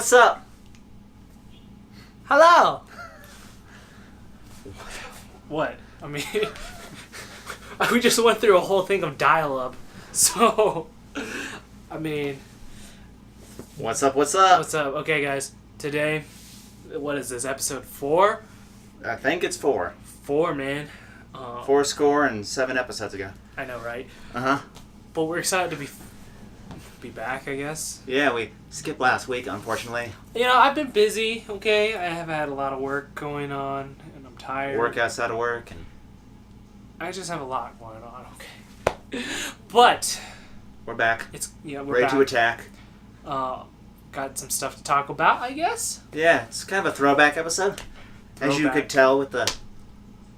what's up? Hello! What? I mean, we just went through a whole thing of dial-up. So, I mean... What's up, what's up? What's up? Okay, guys. Today, what is this, episode 4? I think it's 4. 4, man. 4 score and 7 episodes ago. I know, right? Uh-huh. But we're excited to be back, I guess. Yeah, we skipped last week, unfortunately. You know, I've been busy, okay? I have had a lot of work going on, and I'm tired. Work outside of work. And I just have a lot going on, okay? But... we're back. We're ready back. to attack. Got some stuff to talk about, I guess? Yeah, it's kind of a throwback episode. As you could tell with the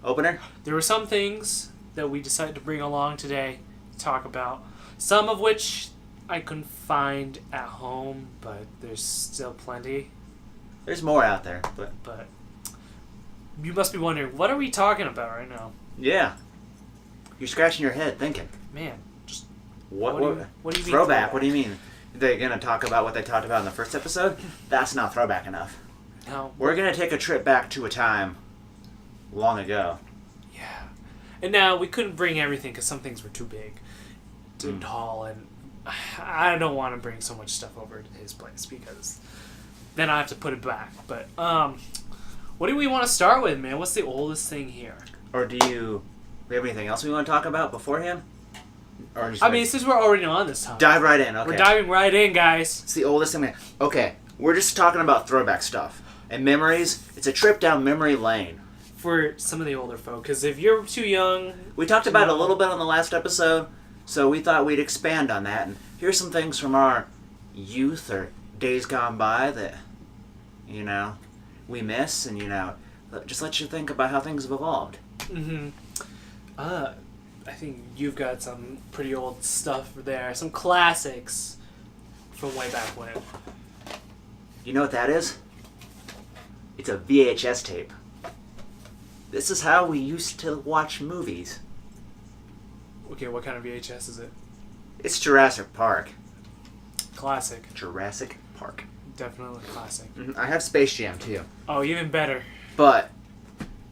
opener. There were some things that we decided to bring along today to talk about. Some of which I couldn't find at home, but there's still plenty. There's more out there, but you must be wondering, what are we talking about right now? yeah. You're scratching your head thinking. Man, just What do you mean throwback? What do you mean? They're going to talk about what they talked about in the first episode? That's not throwback enough. No. We're going to take a trip back to a time long ago. Yeah. And now, we couldn't bring everything because some things were too big, too tall, and I don't want to bring so much stuff over to his place because then I have to put it back. But, what do we want to start with, man? What's the oldest thing here? Or we have anything else we want to talk about beforehand? Or just since we're already on this topic. dive right in, okay. We're diving right in, guys. It's the oldest thing. Okay, we're just talking about throwback stuff. And memories, it's a trip down memory lane. For some of the older folk, because if you're too young... We talked about it a little bit on the last episode, so we thought we'd expand on that. And here's some things from our youth or days gone by that, we miss, and, just let you think about how things have evolved. Mm-hmm. I think you've got some pretty old stuff there. Some classics from way back when. You know what that is? It's a VHS tape. This is how we used to watch movies. Okay, what kind of VHS is it? It's Jurassic Park. Classic. Jurassic Park. Definitely classic. I have Space Jam, too. Oh, even better. But,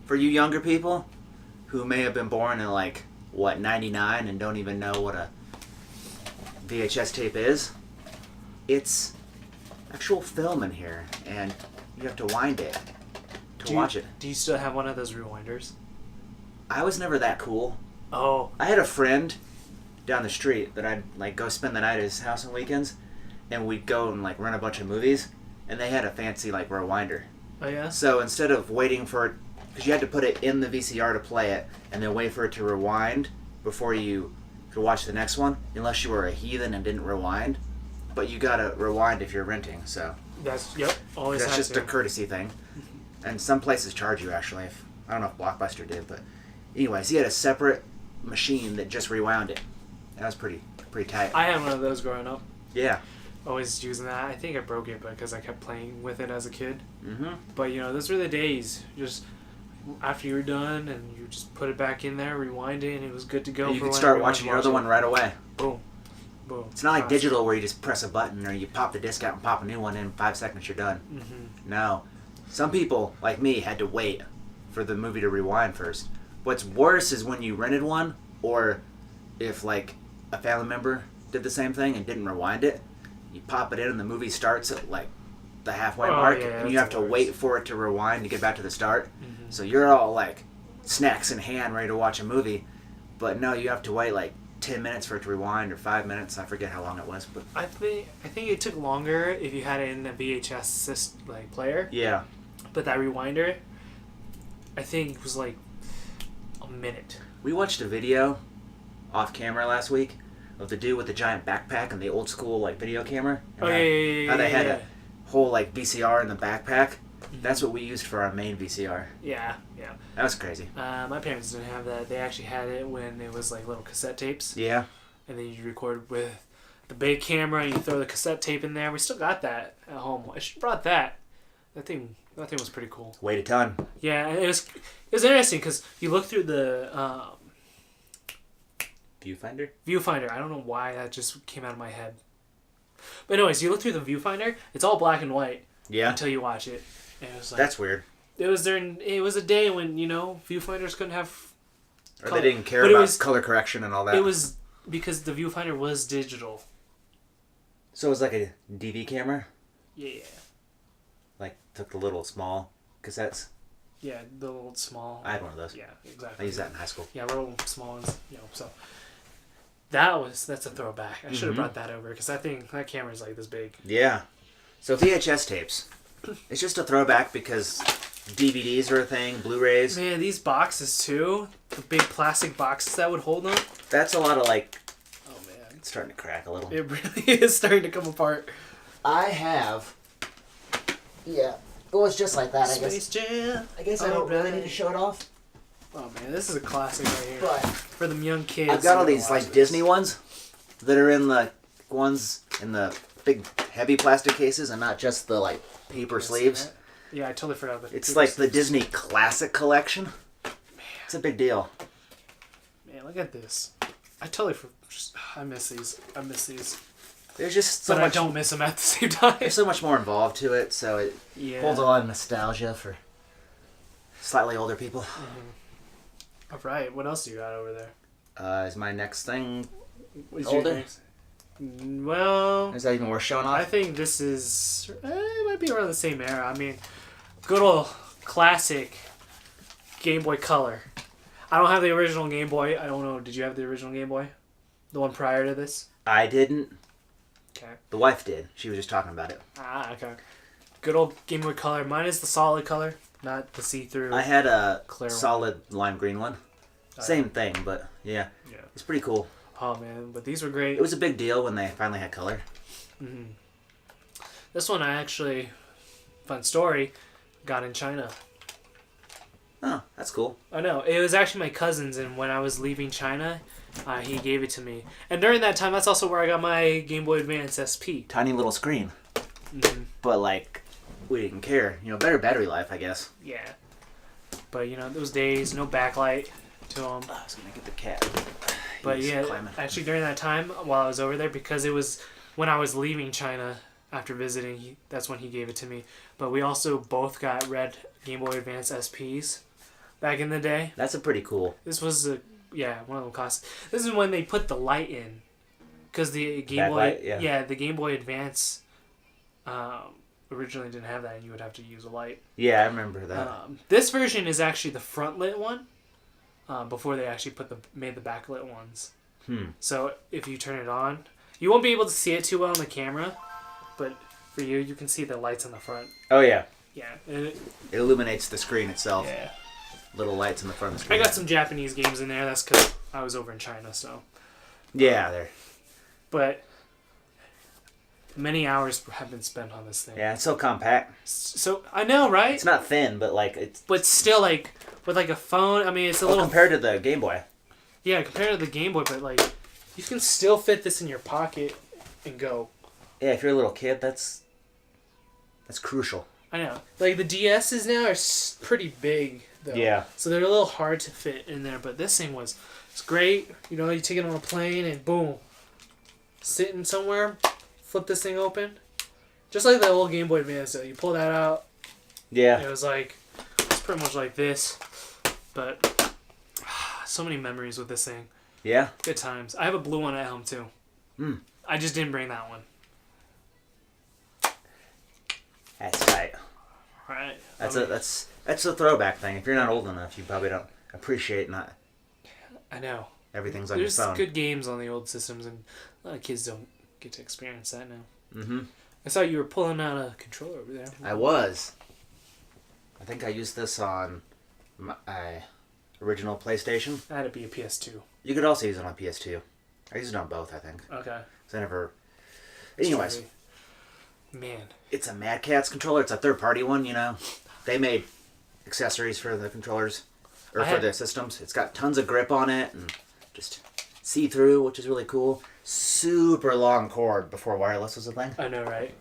for you younger people who may have been born in, 99 and don't even know what a VHS tape is, it's actual film in here, and you have to wind it to watch it. Do you still have one of those rewinders? I was never that cool. Oh. I had a friend down the street that I'd go spend the night at his house on weekends, and we'd go and rent a bunch of movies, and they had a fancy rewinder. Oh yeah? So instead of waiting for it, because you had to put it in the VCR to play it, and then wait for it to rewind before you could watch the next one, unless you were a heathen and didn't rewind. But you gotta rewind if you're renting, so. Always that's just a courtesy thing. And some places charge you, actually. I don't know if Blockbuster did, but anyways, he had a separate machine that just rewound it. That was pretty tight. I had one of those growing up. Yeah. Always using that. I think I broke it because I kept playing with it as a kid. Mm-hmm. But, those were the days. Just after you were done, and you just put it back in there, rewind it, and it was good to go. And you could start watching your other one right away. Boom. Boom. It's not like digital where you just press a button or you pop the disc out and pop a new one in 5 seconds, you're done. Mm-hmm. No. Some people, like me, had to wait for the movie to rewind first. What's worse is when you rented one, or if, a family member did the same thing and didn't rewind it, you pop it in and the movie starts at, the halfway mark, and you have to wait for it to rewind to get back to the start. Mm-hmm. So you're all, snacks in hand, ready to watch a movie, but no, you have to wait, 10 minutes for it to rewind, or 5 minutes. I forget how long it was, but I think it took longer if you had it in a VHS player. Yeah. But that rewinder, I think was a minute. We watched a video off camera last week of the dude with the giant backpack and the old school video camera. Oh yeah. How they had a whole VCR in the backpack. Mm-hmm. That's what we used for our main VCR. Yeah. That was crazy. My parents didn't have that. They actually had it when it was little cassette tapes. Yeah. And then you record with the big camera and you throw the cassette tape in there. We still got that at home. I should have brought that. That thing was pretty cool. Weighed a ton. Yeah, and it was interesting because you look through the Viewfinder. Viewfinder. I don't know why that just came out of my head. But anyways, you look through the viewfinder, it's all black and white Yeah. until you watch it. And it was like, That's weird. it was a day when, viewfinders couldn't have Or color. they didn't care But it about was- color correction and all that. It was because the viewfinder was digital. So it was like a DV camera? Yeah. Like, took the little small cassettes? Yeah, the little small. I had one of those. Yeah, I exactly. used that in high school. Yeah, little small ones. So that's a throwback. I should have Mhm. brought that over because I think that camera's like this big. Yeah. So VHS tapes. It's just a throwback because DVDs are a thing, Blu-rays. Man, these boxes too, the big plastic boxes that would hold them. That's a lot of like, Oh man, it's starting to crack a little. it really is starting to come apart. I have. Yeah. It was just like that, Space Jam. I guess I don't really need to show it off. Oh man, this is a classic right here But for them young kids. I've got all who these watch like this. Disney ones that are in the ones in the big heavy plastic cases and not just the like paper sleeves. Yeah, I totally forgot that. It's like the Disney Classic Collection. It's a big deal. Man, look at this. I totally I miss these. I miss these. There's just so But I much. don't miss them at the same time. There's so much more involved to it, so it Yeah. holds a lot of nostalgia for slightly older people. All right, what else do you got over there? Is my next thing What's older? your next- Well, Is that even worth showing I off? think this is it might be around the same era. I mean, good old classic Game Boy Color. I don't have the original Game Boy. I don't know. Did you have the original Game Boy? The one prior to this? I didn't. Okay. The wife did. She was just talking about it. Ah, okay. Good old Game Boy Color. Mine is the solid color, not the see-through. I had a Clear one. solid lime green one. Same thing, but yeah, Yeah. it's pretty cool. Oh man, but these were great. It was a big deal when they finally had color. This one I actually, fun story, got in China. Oh, that's cool. I know. It was actually my cousin's, and when I was leaving China, he gave it to me. And during that time, that's also where I got my Game Boy Advance SP. Tiny little screen. But like, we didn't care. Better battery life, I guess. Yeah. But, those days, no backlight to them. I was gonna get the cat. But He's yeah, climbing. actually during that time, while I was over there, because it was when I was leaving China after visiting, that's when he gave it to me. But we also both got red Game Boy Advance SPs back in the day. That's a pretty cool. This was one of them costs. This is when they put the light in, because the Game Boy, Backlight, the Game Boy Advance, originally didn't have that, and you would have to use a light. Yeah, I remember that. This version is actually the front lit one, before they actually made the backlit ones. So if you turn it on, you won't be able to see it too well on the camera, but for you can see the lights on the front. Oh yeah, Yeah, and it illuminates the screen itself. yeah. Little lights in the front of the I screen. got some Japanese games in there. That's because I was over in China, so. Yeah, there. But many hours have been spent on this thing. Yeah, it's so compact. So I know, right? It's not thin, but like it's. But still, like with like a phone, I mean, it's a little. Compared to the Game Boy. Yeah, compared to the Game Boy, but like you can still fit this in your pocket and go. Yeah, if you're a little kid, that's crucial. I know. Like the DSs now are pretty big, though. Yeah. So they're a little hard to fit in there, but this thing it's great. You take it on a plane and boom, sitting somewhere, flip this thing open, just like the old Game Boy Advance. So you pull that out. Yeah. It was it's pretty much like this, but so many memories with this thing. Yeah. Good times. I have a blue one at home too. I just didn't bring that one. That's tight. Right. That's a throwback thing. If you're not old enough, you probably don't appreciate not I know. everything's on There's your phone. good games on the old systems, and a lot of kids don't get to experience that now. Mm-hmm. I saw you were pulling out a controller over there. I was. I think I used this on my original PlayStation. That had to be a PS2. You could also use it on PS2. I used it on both, I think. Okay. 'Cause I never. Anyways, Man. it's a Mad Catz controller. It's a third-party one. They made accessories for the controllers or for the systems. It's got tons of grip on it and just see-through, which is really cool. Super long cord before wireless was a thing. I know, right?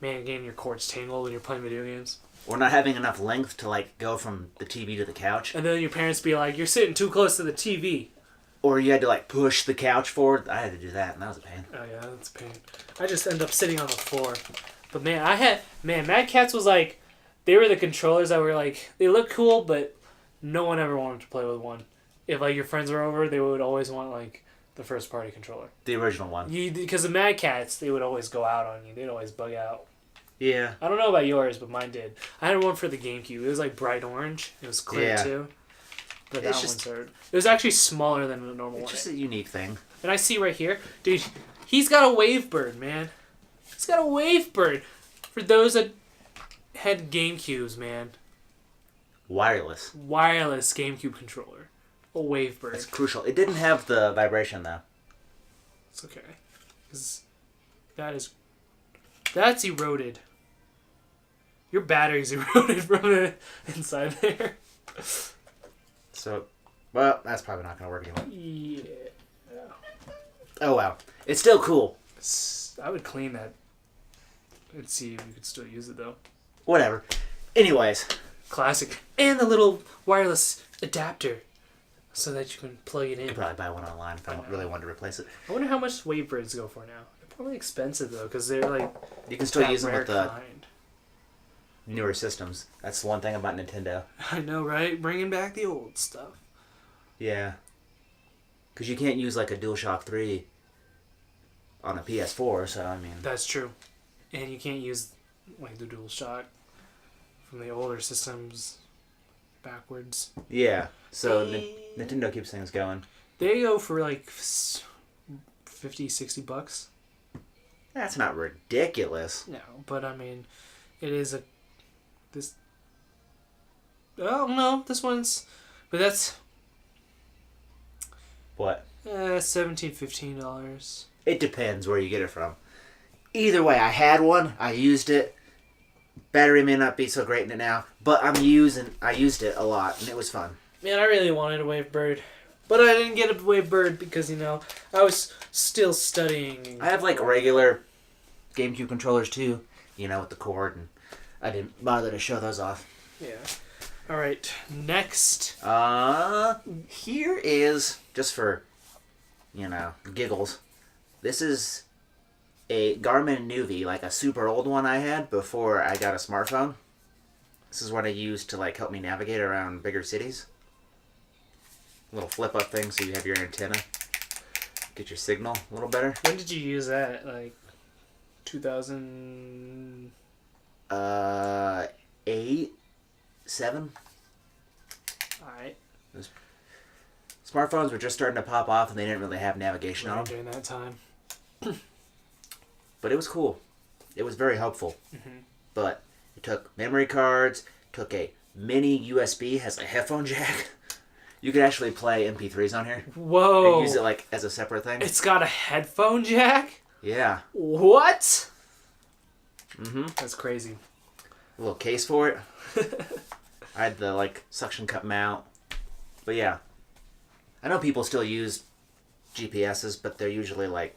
Man, getting your cords tangled when you're playing video games. Or not having enough length to go from the TV to the couch. And then your parents be like, "You're sitting too close to the TV." Or you had to like push the couch forward. I had to do that, and that was a pain. Oh yeah, that's a pain. I just end up sitting on the floor. But man, Mad Catz was like, they were the controllers that were like, they look cool, but no one ever wanted to play with one. If like your friends were over, they would always want like the first party controller. The original one. Because the Mad Catz, they would always go out on you. They'd always bug out. Yeah. I don't know about yours, but mine did. I had one for the GameCube. It was like bright orange. It was clear too. But that one's hard. It was actually smaller than the normal one. It's just a unique thing. And I see right here, dude, he's got a Wavebird, man. He's got a Wavebird. For those that had GameCubes, man. Wireless GameCube controller. A Wavebird. That's crucial. It didn't have the vibration though. It's okay. 'Cause that's eroded. Your battery's eroded from the inside there. So, well, that's probably not going to work anymore. Yeah. Oh, wow. It's still cool. I would clean that and see if you could still use it, though. Whatever. Anyways. Classic. And the little wireless adapter so that you can plug it in. I could probably buy one online if I really wanted to replace it. I wonder how much Wavebirds go for now. They're probably expensive, though, because they're like... You can still use them with the kind. newer systems. That's the one thing about Nintendo. I know, right? Bringing back the old stuff. Yeah. Because you can't use like a DualShock 3 on a PS4, so I mean... That's true. And you can't use like the DualShock from the older systems backwards. Yeah. So Nintendo keeps things going. They go for like $50, $60. That's not ridiculous. No, but I mean, it is oh no, this one's, but that's What? $17, $15. It depends where you get it from. Either way, I had one. I used it. Battery may not be so great in it now, but I used it a lot, and it was fun. Man, I really wanted a Wavebird, but I didn't get a Wavebird because I was still studying. I have like regular GameCube controllers too, with the cord, and I didn't bother to show those off. Yeah. All right. Next. Here is just for, giggles. This is a Garmin Nuvi, like a super old one I had before I got a smartphone. This is what I used to like help me navigate around bigger cities. Little flip up thing so you have your antenna. Get your signal a little better. When did you use that? Like 2000? 8, 7. Alright. Smartphones were just starting to pop off and they didn't really have navigation on them. During that time. But it was cool. It was very helpful. Mm-hmm. But it took memory cards, took a mini USB, has a headphone jack. You could actually play MP3s on here. Whoa. And use it like as a separate thing. It's got a headphone jack? Yeah. What? Mm-hmm. That's crazy. A little case for it. I had the like suction cup mount. But yeah. I know people still use GPSs, but they're usually like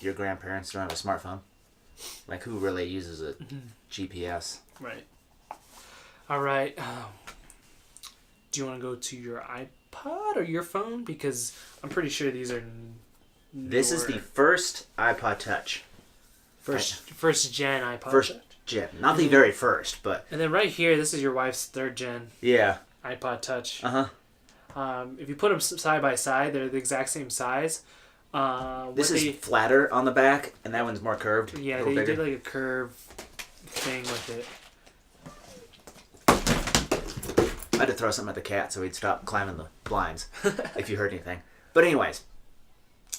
your grandparents don't have a smartphone. Like who really uses a GPS? Right. All right. Do you want to go to your iPod or your phone? Because I'm pretty sure these are. This is the first iPod Touch. First gen iPod. First gen, not the very first, but. And then right here, this is your wife's third gen. Yeah. iPod Touch. Uh huh. If you put them side by side, they're the exact same size. This is flatter on the back, and that one's more curved. Yeah, they did like a curve thing with it. I had to throw something at the cat so he'd stop climbing the blinds if you heard anything. But anyways,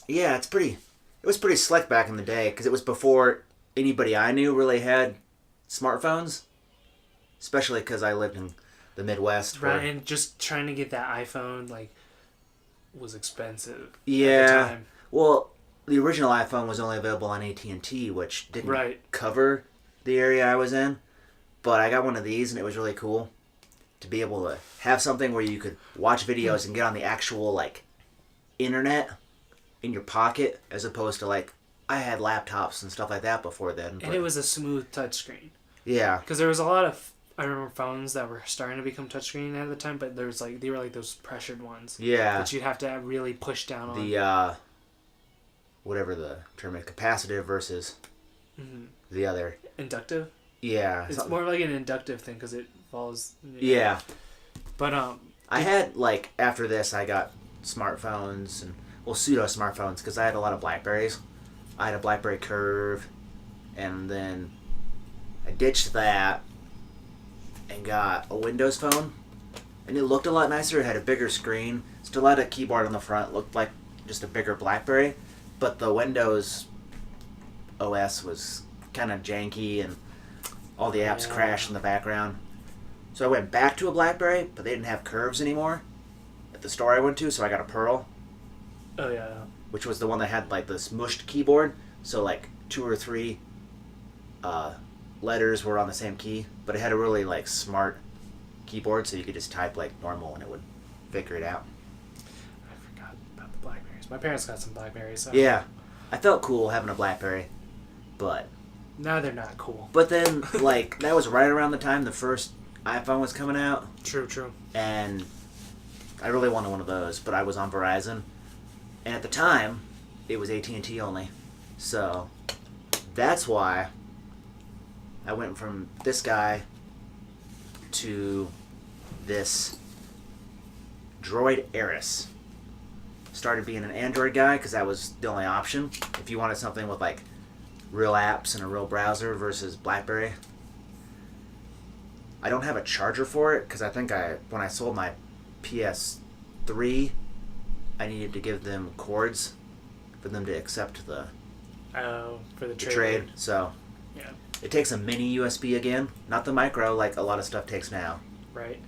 yeah, it was pretty slick back in the day because it was before anybody I knew really had smartphones, especially because I lived in the Midwest. Right, and just trying to get that iPhone was expensive. Yeah. At the time. Well, the original iPhone was only available on AT&T, which didn't cover the area I was in. But I got one of these, and it was really cool to be able to have something where you could watch videos and get on the actual internet in your pocket, as opposed to I had laptops and stuff like that before then. And it was a smooth touchscreen. Yeah. Because there was a lot of I remember phones that were starting to become touchscreen at the time, but they were like those pressured ones. Yeah. That you'd have to really push down on. The whatever the term is, capacitive versus the other. Inductive? Yeah. It's more like an inductive thing because it follows. Yeah. But I had after this I got smartphones and pseudo smartphones because I had a lot of Blackberries. I had a BlackBerry Curve, and then I ditched that and got a Windows phone, and it looked a lot nicer. It had a bigger screen, still had a keyboard on the front, looked like just a bigger BlackBerry, but the Windows OS was kind of janky and all the apps crashed in the background. So I went back to a BlackBerry, but they didn't have curves anymore at the store I went to, so I got a Pearl. Oh yeah. Which was the one that had this mushed keyboard, so 2 or 3 letters were on the same key, but it had a really smart keyboard, so you could just type normal and it would figure it out. I forgot about the Blackberries. My parents got some Blackberries. So. Yeah, I felt cool having a BlackBerry, but now they're not cool. But then that was right around the time the first iPhone was coming out. True. And I really wanted one of those, but I was on Verizon. And at the time, it was AT&T only. So that's why I went from this guy to this Droid Aris. Started being an Android guy because that was the only option. If you wanted something with real apps and a real browser versus BlackBerry. I don't have a charger for it because I think when I sold my PS3, I needed to give them cords for them to accept the for the trade. So yeah, it takes a mini USB again, not the micro like a lot of stuff takes now. Right.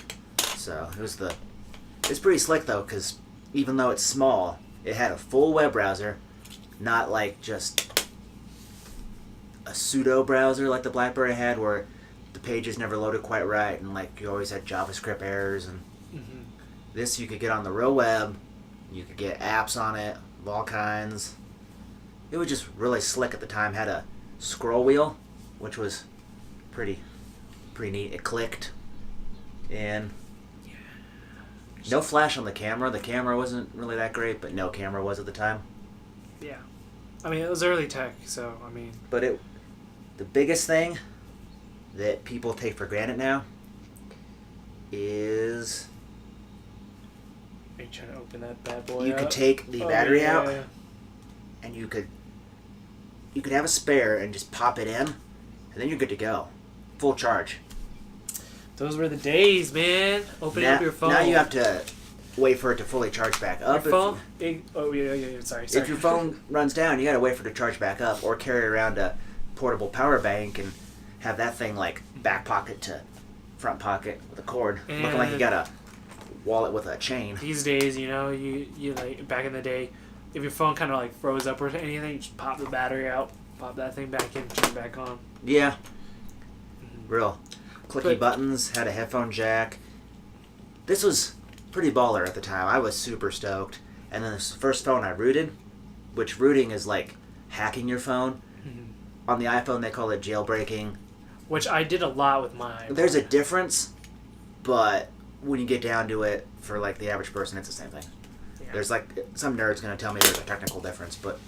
So it's pretty slick though because even though it's small, it had a full web browser, not just a pseudo browser like the BlackBerry had where the pages never loaded quite right and you always had JavaScript errors and this you could get on the real web. You could get apps on it of all kinds. It was just really slick at the time. Had a scroll wheel, which was pretty neat. It clicked. And no flash on the camera. The camera wasn't really that great, but no camera was at the time. Yeah. I mean, it was early tech, so, I mean... But the biggest thing that people take for granted now is... Are you trying to open that bad boy You up? could take the battery out, yeah. and you could have a spare and just pop it in, and then you're good to go. Full charge. Those were the days, man. Open up your phone. Now you have to wait for it to fully charge back up. Your phone? Sorry. If your phone runs down, you got to wait for it to charge back up, or carry around a portable power bank and have that thing back pocket to front pocket with a cord, looking like you got a wallet with a chain. These days, you back in the day, if your phone kind of froze up or anything, you just pop the battery out, pop that thing back in, turn it back on. Yeah. Real clicky buttons, had a headphone jack. This was pretty baller at the time. I was super stoked. And then this first phone I rooted, which rooting is hacking your phone. On the iPhone, they call it jailbreaking. Which I did a lot with my iPhone. There's a difference, but when you get down to it, for the average person, it's the same thing. Yeah. There's some nerd's going to tell me there's a technical difference, but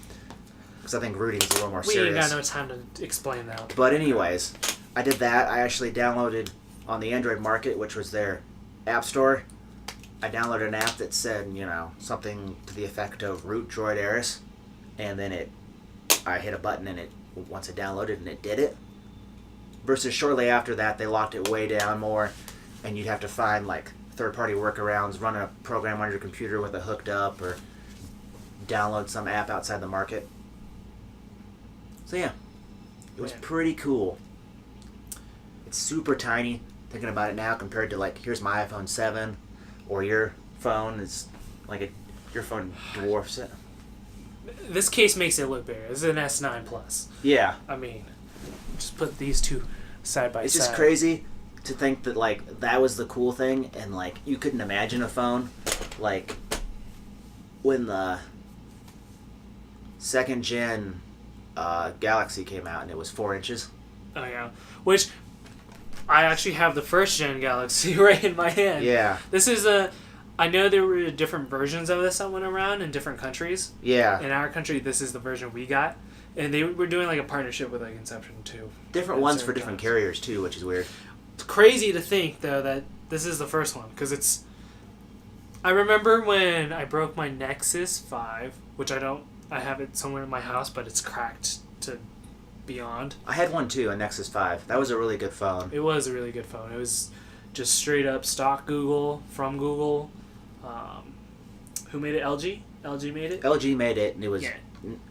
because I think rooting's a little more serious. We ain't got no time to explain that. But anyways, I did that. I actually downloaded on the Android Market, which was their app store. I downloaded an app that said, something to the effect of root Droid Aris, and then I hit a button and once it downloaded and it did it. Versus shortly after that, they locked it way down more, and you'd have to find third-party workarounds, run a program on your computer with it hooked up, or download some app outside the market. So yeah, it was pretty cool. It's super tiny, thinking about it now, compared to here's my iPhone 7, or your phone is your phone dwarfs it. This case makes it look bigger. This is an S9 Plus. Yeah. I mean, just put these two side by side. It's just crazy to think that that was the cool thing, and you couldn't imagine a phone when the second gen Galaxy came out and it was 4 inches. Oh yeah, which I actually have the first gen Galaxy right in my hand. Yeah. This is I know there were different versions of this that went around in different countries. Yeah. In our country, this is the version we got. And they were doing like a partnership with like Inception too. Different ones for different carriers too, which is weird. It's crazy to think though that this is the first one because it's. I remember when I broke my Nexus 5, which I have it somewhere in my house, but it's cracked to beyond. I had one too, a Nexus 5. That was a really good phone. It was a really good phone. It was just straight up stock Google from Google. Who made it? LG? LG made it? LG made it, and it was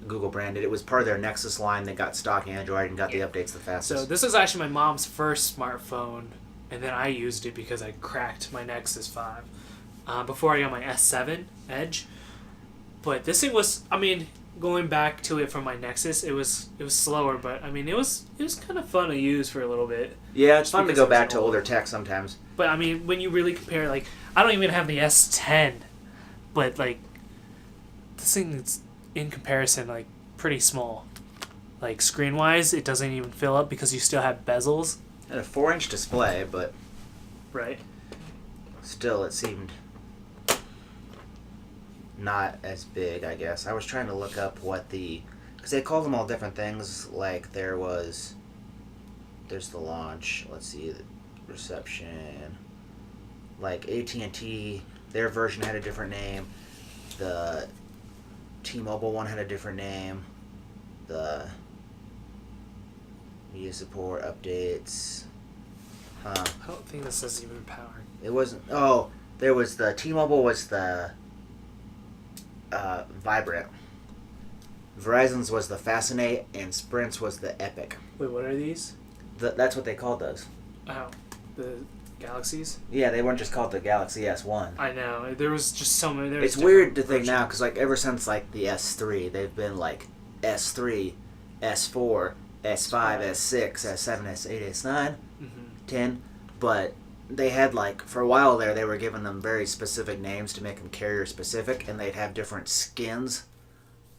Google branded. It was part of their Nexus line that got stock Android and got the updates the fastest. So this was actually my mom's first smartphone, and then I used it because I cracked my Nexus 5 before I got my S7 Edge. But this thing was, I mean, going back to it from my Nexus, it was slower, but I mean, it was kind of fun to use for a little bit. Yeah, it's fun to go back to older tech sometimes. But I mean, when you really compare, like, I don't even have the S10, but like, this thing is in comparison like pretty small. Like screen wise, it doesn't even fill up because you still have bezels. And a 4-inch display, but right. Still, it seemed not as big, I guess. I was trying to look up what because they called them all different things. Like there's the launch. Let's see, the reception. Like AT&T, their version had a different name. The T-Mobile one had a different name. The media support updates. I don't think this is even powered. It wasn't. Oh, there was the T-Mobile was the Vibrant. Verizon's was the Fascinate, and Sprint's was the Epic. Wait, what are these? That's what they called those. Oh, the Galaxies? Yeah, they weren't just called the Galaxy S1. I know. There was just so many. It's weird to think now, because like ever since like the S3, they've been like S3, S4, S5, S6, S7, S8, S9, 10, but they had like, for a while there, they were giving them very specific names to make them carrier specific, and they'd have different skins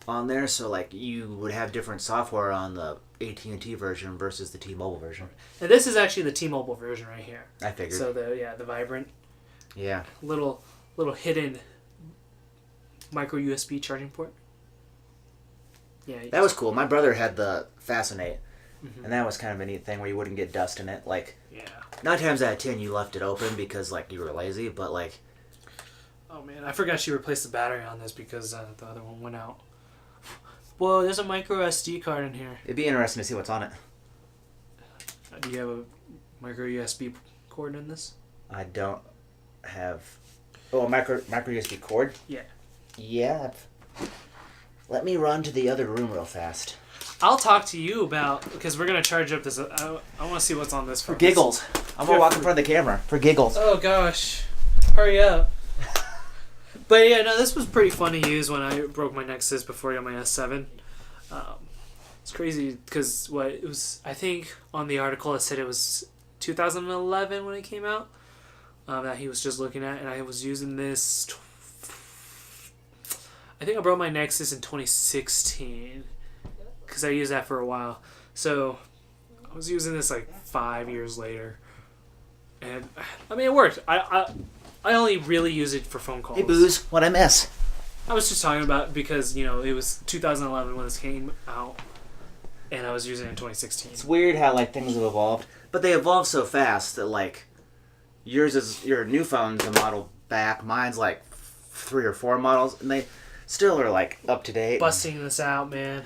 on there, so like you would have different software on the AT&T version versus the T-Mobile version. And this is actually the T-Mobile version right here. I figured. So the Vibrant. Yeah. Little hidden micro USB charging port. Yeah. That was cool. My brother had the Fascinate, and that was kind of a neat thing where you wouldn't get dust in it. Like, 9 times out of 10 you left it open because like you were lazy, but like. Oh man, I forgot she replaced the battery on this because the other one went out. Whoa, there's a micro SD card in here. It'd be interesting to see what's on it. Do you have a micro USB cord in this? I don't have. Oh, a micro USB cord? Yeah. Yeah. Let me run to the other room real fast. I'll talk to you about, because we're going to charge up this. I want to see what's on this for giggles. I'm going to walk in front of the camera. For giggles. Oh gosh. Hurry up. But yeah, no, this was pretty fun to use when I broke my Nexus before I got my S7. It's crazy because it was, I think on the article it said it was 2011 when it came out that he was just looking at, and I was using this. I think I broke my Nexus in 2016 because I used that for a while. So I was using this like 5 years later, and I mean it worked. I only really use it for phone calls. Hey, Booze, what'd I miss? I was just talking about because, it was 2011 when this came out, and I was using it in 2016. It's weird how, like, things have evolved. But they evolve so fast that, like, your new phone's a model back. Mine's, like, 3 or 4 models, and they still are, like, up to date. Busting this out, man.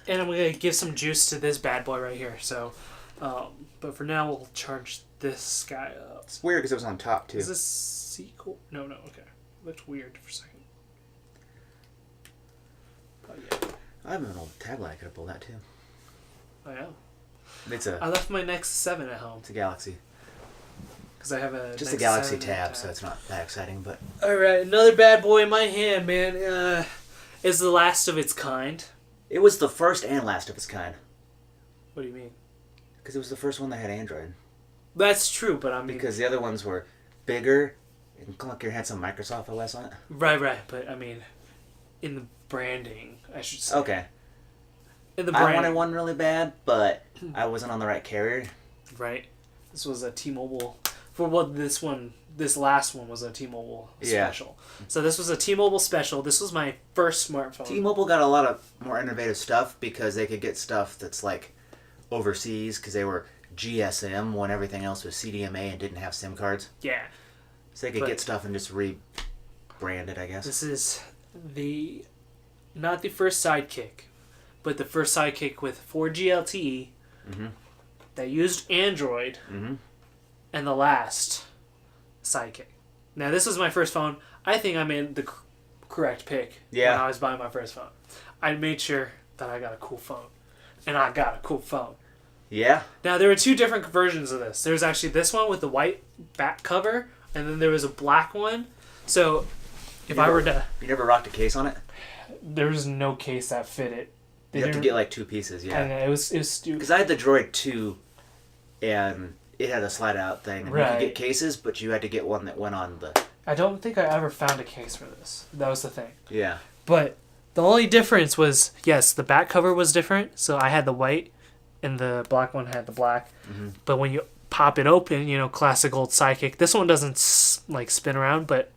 And I'm going to give some juice to this bad boy right here. So, but for now, we'll charge this guy up. It's weird because it was on top, too. Is this sequel? No, okay. It looked weird for a second. Oh, yeah. I have an old tagline. I could have pulled that, too. Oh, yeah? I left my Nexus 7 at home. It's a Galaxy. Because I have a just a Galaxy tab, so it's not that exciting, but... Alright, another bad boy in my hand, man. Is the last of its kind. It was the first and last of its kind. What do you mean? Because it was the first one that had Android. That's true, but I mean... Because the other ones were bigger, and clunkier, had some Microsoft OS on it. Right, but I mean, in the branding, I should say. Okay. In the I wanted one really bad, but I wasn't on the right carrier. Right. This was a T-Mobile. For what this last one was a T-Mobile special. So this was a T-Mobile special. This was my first smartphone. T-Mobile got a lot of more innovative stuff because they could get stuff that's like overseas because they were GSM when everything else was CDMA and didn't have SIM cards. Yeah. So they could get stuff and just rebrand it, I guess. This is not the first Sidekick, but the first Sidekick with 4G LTE that used Android, and the last Sidekick. Now, this was my first phone. I think I made the correct pick when I was buying my first phone. I made sure that I got a cool phone, and I got a cool phone. Yeah? Now, there were two different versions of this. There's actually this one with the white back cover, and then there was a black one. So, if I were to... You never rocked a case on it? There's no case that fit it. You have to get like two pieces, yeah. And it was stupid. Because I had the Droid 2, and it had a slide-out thing. And you could get cases, but you had to get one that went on the... I don't think I ever found a case for this. That was the thing. Yeah. But the only difference was, yes, the back cover was different. So I had the white, and the black one had the black. But when you pop it open, classic old Sidekick. This one doesn't spin around, but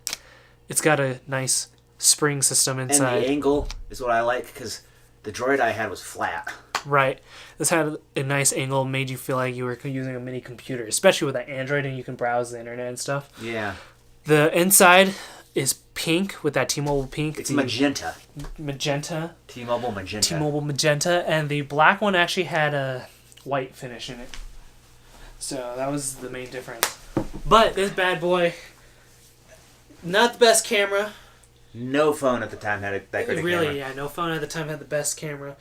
it's got a nice spring system inside. And the angle is what I like, because the Droid I had was flat. Right. This had a nice angle, made you feel like you were using a mini computer, especially with that Android and you can browse the internet and stuff. Yeah. The inside is pink with that T-Mobile pink. It's magenta. Magenta. T-Mobile magenta. T-Mobile magenta. And the black one actually had a white finish in it. So that was the main difference. But this bad boy, not the best camera. No phone at the time had that great really, camera. yeah, no phone at the time had the best camera.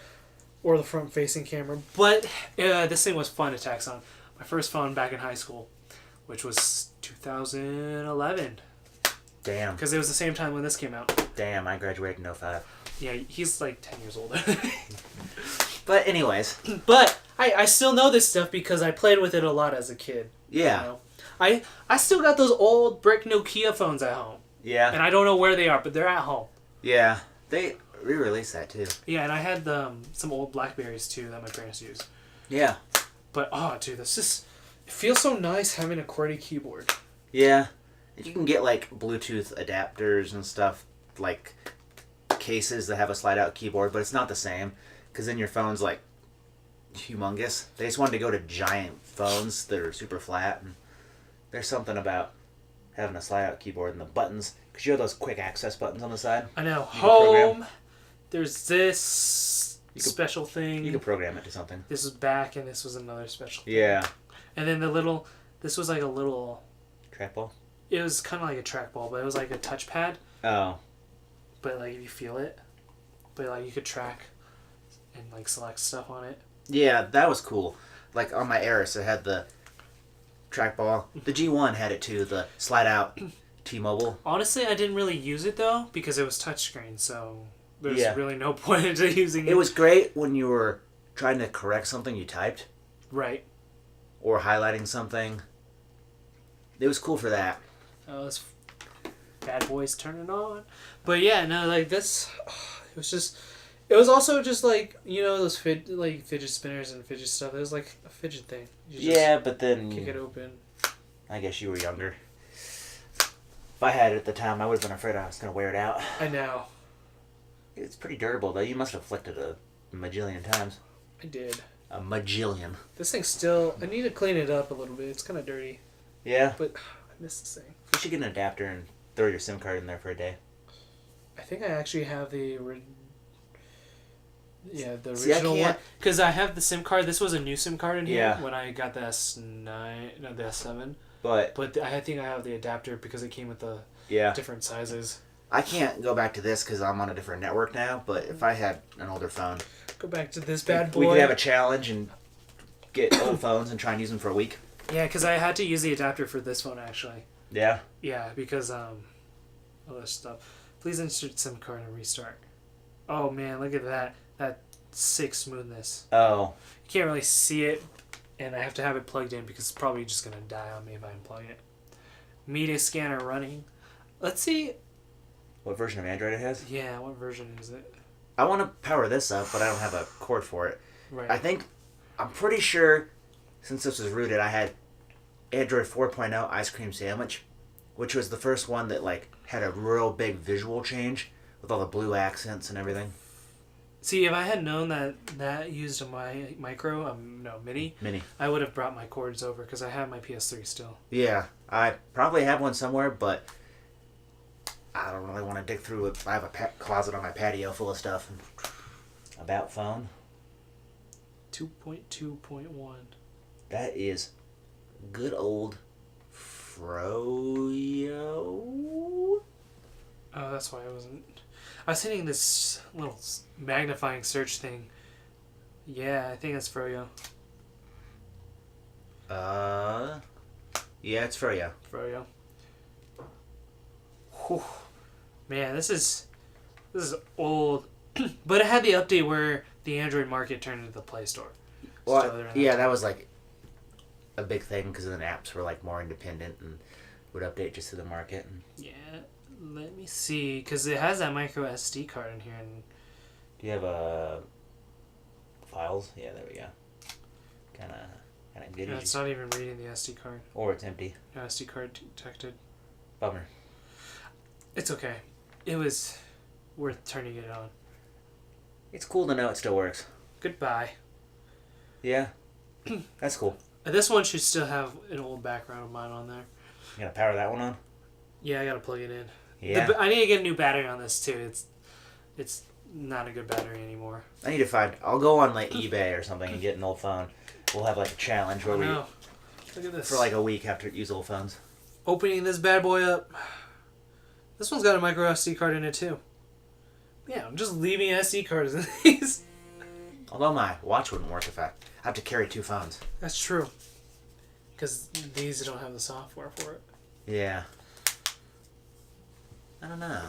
Or the front-facing camera. But this thing was fun to tax on. My first phone back in high school, which was 2011. Damn. Because it was the same time when this came out. Damn, I graduated in 05. Yeah, he's like 10 years older. But anyways. But I still know this stuff because I played with it a lot as a kid. Yeah. I still got those old brick Nokia phones at home. Yeah. And I don't know where they are, but they're at home. Yeah. They re-released that too. Yeah, and I had some old Blackberries too that my parents used. Yeah. But, dude, it feels so nice having a QWERTY keyboard. Yeah. You can get, like, Bluetooth adapters and stuff, like cases that have a slide-out keyboard, but it's not the same, because then your phone's, like, humongous. They just wanted to go to giant phones that are super flat, and there's something about having a slide-out keyboard and the buttons, because you have those quick access buttons on the side. I know. Home. There's this special thing. You can program it to something. This was back, and this was another special thing. Yeah. And then this was like a little... Trackball? It was kind of like a trackball, but it was like a touchpad. Oh. But like you feel it. But like you could track and like select stuff on it. Yeah, that was cool. Like on my Aris, it had the trackball. The G1 had it too, the slide out T-Mobile. Honestly, I didn't really use it though, because it was touchscreen, so... There's really no point into using it. It was great when you were trying to correct something you typed. Right. Or highlighting something. It was cool for that. Oh, this bad boys turning on. But yeah, no, like this, it was also just like, those fidget spinners and fidget stuff. It was like a fidget thing. Yeah, but then... Kick it open. I guess you were younger. If I had it at the time, I would have been afraid I was going to wear it out. I know. It's pretty durable, though. You must have flicked it a majillion times. I did. A majillion. This thing's still... I need to clean it up a little bit. It's kind of dirty. Yeah? But I miss this thing. You should get an adapter and throw your SIM card in there for a day. I think I actually have the original one. Because I have the SIM card. This was a new SIM card in here when I got the the S7. But I think I have the adapter because it came with the different sizes. I can't go back to this because I'm on a different network now, but if I had an older phone... Go back to this bad boy. We could have a challenge and get old phones and try and use them for a week. Yeah, because I had to use the adapter for this phone, actually. Yeah? Yeah, because, other stuff. Please insert SIM card and restart. Oh, man, look at that. That sick smoothness. Oh. You can't really see it, and I have to have it plugged in because it's probably just going to die on me if I unplug it. Media scanner running. Let's see... What version of Android it has? Yeah, what version is it? I want to power this up, but I don't have a cord for it. Right. I'm pretty sure, since this was rooted, I had Android 4.0 ice cream sandwich, which was the first one that like had a real big visual change with all the blue accents and everything. See, if I had known that used a mini, I would have brought my cords over because I have my PS3 still. Yeah, I probably have one somewhere, but I don't really want to dig through it. I have a closet on my patio full of stuff. About phone. 2.2.1. That is good old Froyo. Oh, that's why I wasn't. I was hitting this little magnifying search thing. Yeah, I think that's Froyo. Yeah, it's Froyo. Froyo. Whew. Man, this is old, but it had the update where the Android market turned into the Play Store. Well, yeah, that was like a big thing because then apps were like more independent and would update just to the market. Yeah, let me see, because it has that micro SD card in here. And do you have files? Yeah, there we go. Kind of good. no, it's not even reading the SD card. Or it's empty. No, SD card detected. Bummer. It's okay. It was worth turning it on. It's cool to know it still works. Goodbye. Yeah, that's cool. This one should still have an old background of mine on there. You gotta power that one on? Yeah, I gotta plug it in. Yeah. I need to get a new battery on this too. It's not a good battery anymore. I need to find. I'll go on like eBay or something and get an old phone. We'll have like a challenge where Look at this. for like a week have to use old phones. Opening this bad boy up. This one's got a micro SD card in it too. Yeah, I'm just leaving SD cards in these. Although my watch wouldn't work if I have to carry two phones. That's true. Because these don't have the software for it. Yeah. I don't know.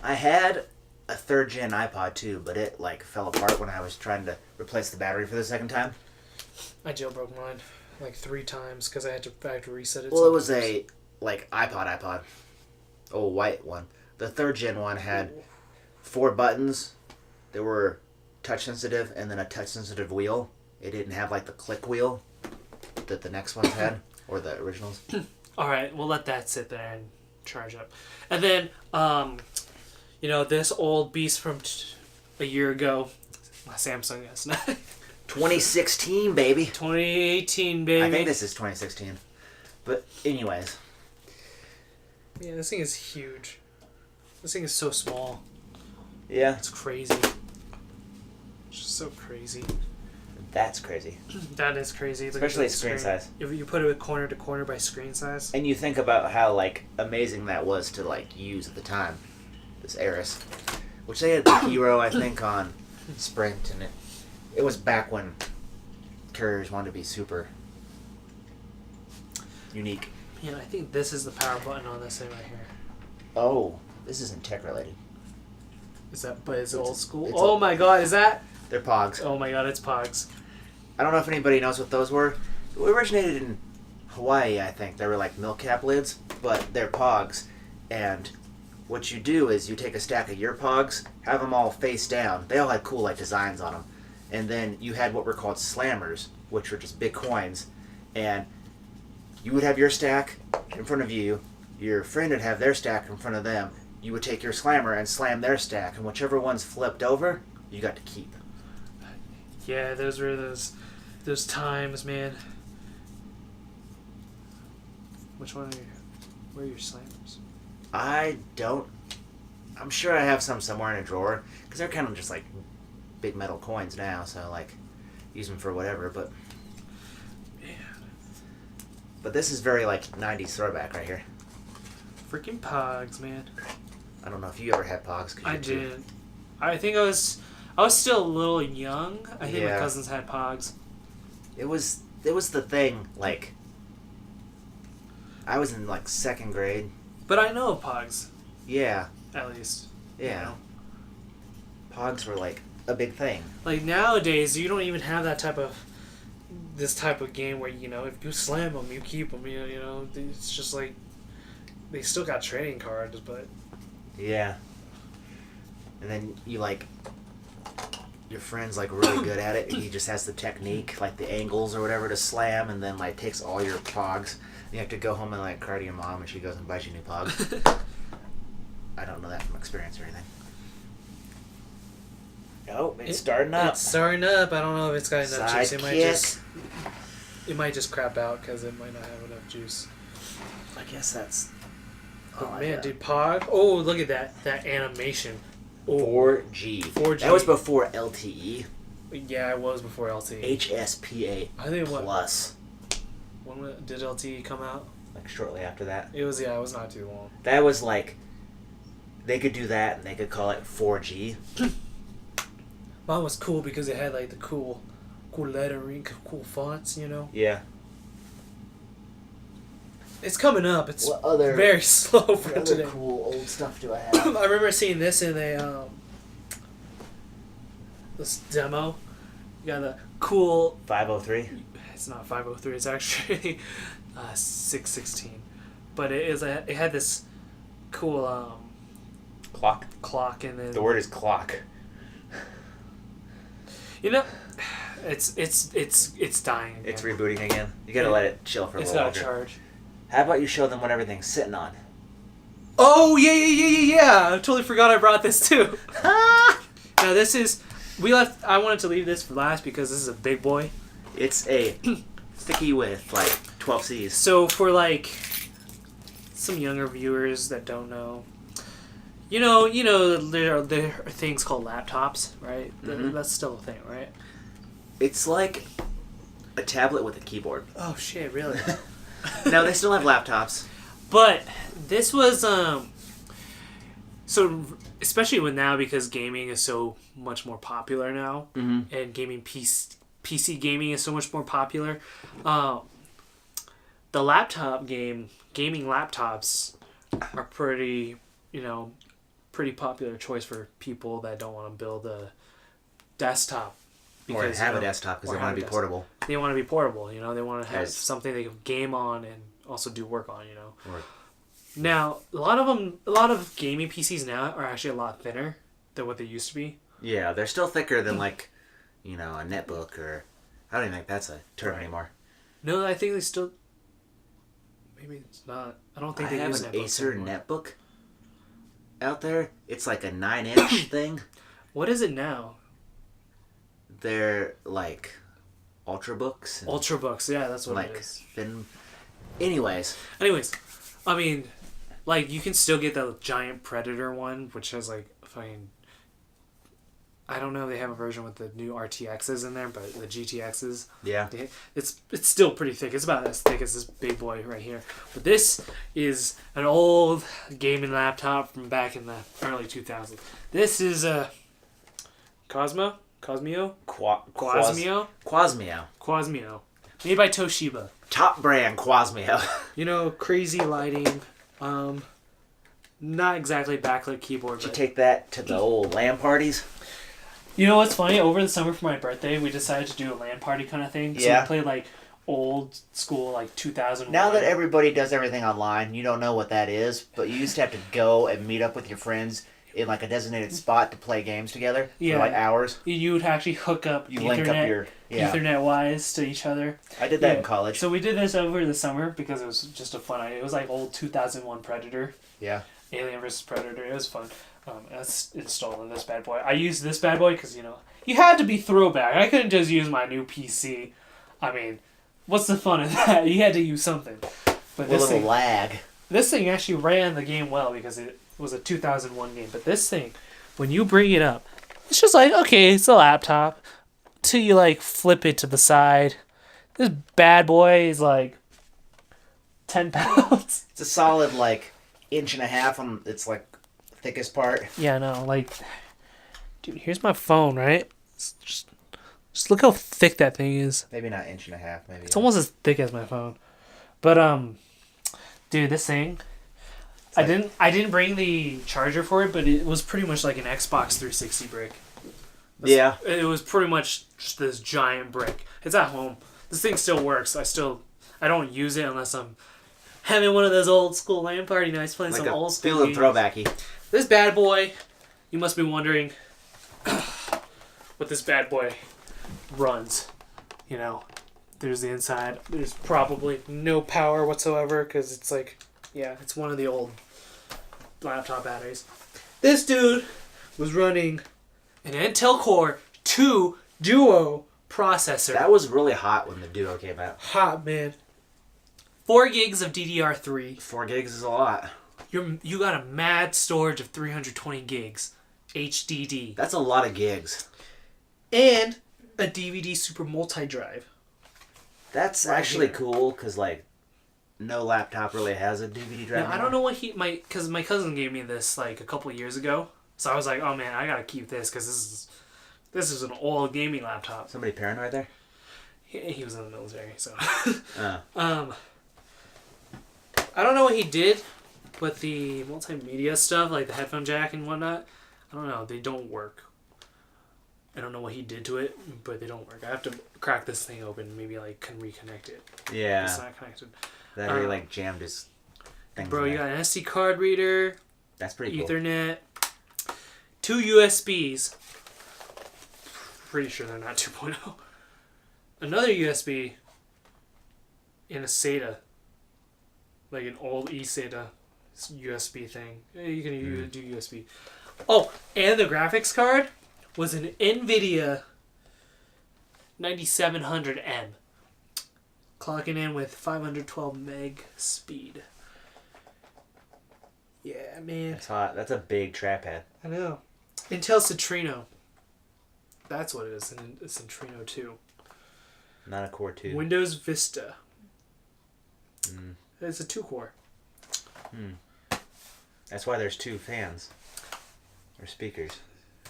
I had a 3rd gen iPod too, but it like fell apart when I was trying to replace the battery for the second time. I jailbroke mine like 3 times because I had to reset it. Well, it was a like iPod. Oh, white one. The 3rd gen one had 4 buttons that were touch sensitive and then a touch sensitive wheel. It didn't have like the click wheel that the next ones had or the originals. All right, we'll let that sit there and charge up. And then, this old beast from a year ago, my Samsung S9. 2016, baby. 2018, baby. I think this is 2016. But anyways. Yeah, this thing is huge. This thing is so small. Yeah. It's crazy. It's just so crazy. That's crazy. That is crazy. Especially screen size. If you put it corner to corner by screen size. And you think about how like amazing that was to like use at the time. This Aris. Which they had the Hero, I think, on Sprint, and it was back when carriers wanted to be super unique. Yeah, I think this is the power button on this thing right here. Oh, this isn't tech related. Is that, but it's old school? It's Oh my god, is that? They're Pogs. Oh my god, it's Pogs. I don't know if anybody knows what those were. They originated in Hawaii, I think. They were like milk cap lids, but they're Pogs. And what you do is you take a stack of your Pogs, have them all face down. They all had cool like designs on them. And then you had what were called slammers, which were just big coins. And you would have your stack in front of you. Your friend would have their stack in front of them. You would take your slammer and slam their stack. And whichever one's flipped over, you got to keep. Yeah, those were those times, man. Which one are you? Where are your slammers? I'm sure I have some somewhere in a drawer. Because they're kind of just like big metal coins now. So like, use them for whatever. But this is very like 90s throwback right here. Freaking Pogs, man. I don't know if you ever had Pogs. I did. I think I was still a little young. I think my cousins had Pogs. It was the thing, like, I was in, like, 2nd grade. But I know of Pogs. Yeah. At least. Yeah. You know. Pogs were, like, a big thing. Like, nowadays, you don't even have this type of game where, if you slam them, you keep them, it's just like, they still got trading cards, but... Yeah. And then you your friend's like really good at it. He just has the technique, like the angles or whatever to slam, and then like takes all your pogs. You have to go home and like cry to your mom, and she goes and buys you new pogs. I don't know that from experience or anything. Oh, it's starting up. It's starting up. I don't know if it's got enough Side juice. It might just crap out because it might not have enough juice. I guess that's. Oh man, dude, Pog. Oh, look at that animation. Oh, 4G. 4G. That was before LTE. Yeah, it was before LTE. HSPA I think plus. When did LTE come out? Like shortly after that. It was not too long. That was like, they could do that and they could call it 4G. Mine was cool because it had like the cool lettering, cool fonts, you know. Yeah. It's coming up. It's what other, very slow for what today. Other cool old stuff do I have? I remember seeing this in a this demo. You got the cool 503. It's not 503. It's actually 616. But it had this cool clock in it. The word is clock. You know, it's dying again. It's rebooting again. You gotta let it chill for a little longer. It's got a charge. How about you show them what everything's sitting on? Oh yeah! I totally forgot I brought this too. Now this is I wanted to leave this for last because this is a big boy. It's a sticky with like 12 C's. So for like some younger viewers that don't know, you know, there are things called laptops, right? Mm-hmm. That's still a thing, right? It's like a tablet with a keyboard. Oh shit! Really? No, they still have laptops. But this was so especially with now because gaming is so much more popular now, mm-hmm. and PC gaming is so much more popular. The gaming laptops are pretty popular choice for people that don't want to build a desktop. Or have a desktop because they want to be portable. They want to be portable, you know. They want to have something they can game on and also do work on, you know. Right. Now, a lot of gaming PCs now are actually a lot thinner than what they used to be. Yeah, they're still thicker than like, you know, a netbook or I don't even think that's a term anymore. No, I think they still. Maybe it's not. I don't think they use netbooks. I have an Acer anymore. netbook out there. It's like a 9-inch thing. What is it now? They're like Ultrabooks. Ultrabooks, yeah, that's what it is. Thin. Anyways, I mean, like you can still get the giant Predator one, which has like fucking. I don't know if they have a version with the new RTXs in there, but the GTXs. Yeah. It's still pretty thick. It's about as thick as this big boy right here. But this is an old gaming laptop from back in the early 2000s. This is a Cosmio. Made by Toshiba. Top brand Cosmio. You know, crazy lighting. Not exactly backlit keyboard. Did you take that to the old LAN parties? You know what's funny? Over the summer for my birthday, we decided to do a LAN party kind of thing. So we played like old school, like 2001. Now that everybody does everything online, you don't know what that is, but you used to have to go and meet up with your friends in like a designated spot to play games together for like hours. You would actually hook up Ethernet-wise to each other. I did that in college. So we did this over the summer because it was just a fun idea. It was like old 2001 Predator. Yeah. Alien vs. Predator. It was fun. That's installed in this bad boy. I used this bad boy because, you know, you had to be throwback. I couldn't just use my new PC. I mean, what's the fun of that? You had to use something. But this little lag. This thing actually ran the game well because it was a 2001 game. But this thing, when you bring it up, it's just like, okay, it's a laptop. Till you, like, flip it to the side. This bad boy is, like, 10 pounds. It's a solid, like, 1.5 inches on its, like, thickest part. Yeah, no, like, dude, here's my phone, right? Just look how thick that thing is. Maybe not 1.5 inches, maybe. It's almost as thick as my phone. But dude, this thing, I didn't bring the charger for it, but it was pretty much like an Xbox 360 brick. Yeah. It was pretty much just this giant brick. It's at home. This thing still works. I don't use it unless I'm having one of those old school LAN party nights playing like some old school games. Throwbacky. This bad boy, you must be wondering, what this bad boy runs. You know, there's the inside. There's probably no power whatsoever because it's like, yeah, it's one of the old laptop batteries. This dude was running an Intel Core 2 Duo processor. That was really hot when the Duo came out. Hot, man. 4 gigs of DDR3. 4 gigs is a lot. You got a mad storage of 320 gigs. HDD. That's a lot of gigs. And a DVD Super Multi-Drive. That's right actually here. cool because, like, no laptop really has a DVD drive. Now, I don't know what because my cousin gave me this like a couple of years ago. So I was like, oh man, I gotta keep this because this is an old gaming laptop. Somebody paranoid there? He was in the military, so. Oh. I don't know what he did, but the multimedia stuff, like the headphone jack and whatnot, I don't know. They don't work. I don't know what he did to it, but they don't work. I have to crack this thing open and maybe like can reconnect it. Yeah. It's not connected. That really, like, jammed his things Bro, in you there. got an SD card reader, That's pretty cool. Ethernet, 2 USBs. Pretty sure they're not 2.0. Another USB in a SATA. Like an old eSATA USB thing. You can do USB. Oh, and the graphics card was an NVIDIA 9700M. Clocking in with 512 meg speed. Yeah, man. That's hot. That's a big trackpad. I know. Intel Citrino. That's what it is. It's Citrino 2. Not a Core 2. Windows Vista. It's a 2-core. That's why there's 2 fans. Or speakers.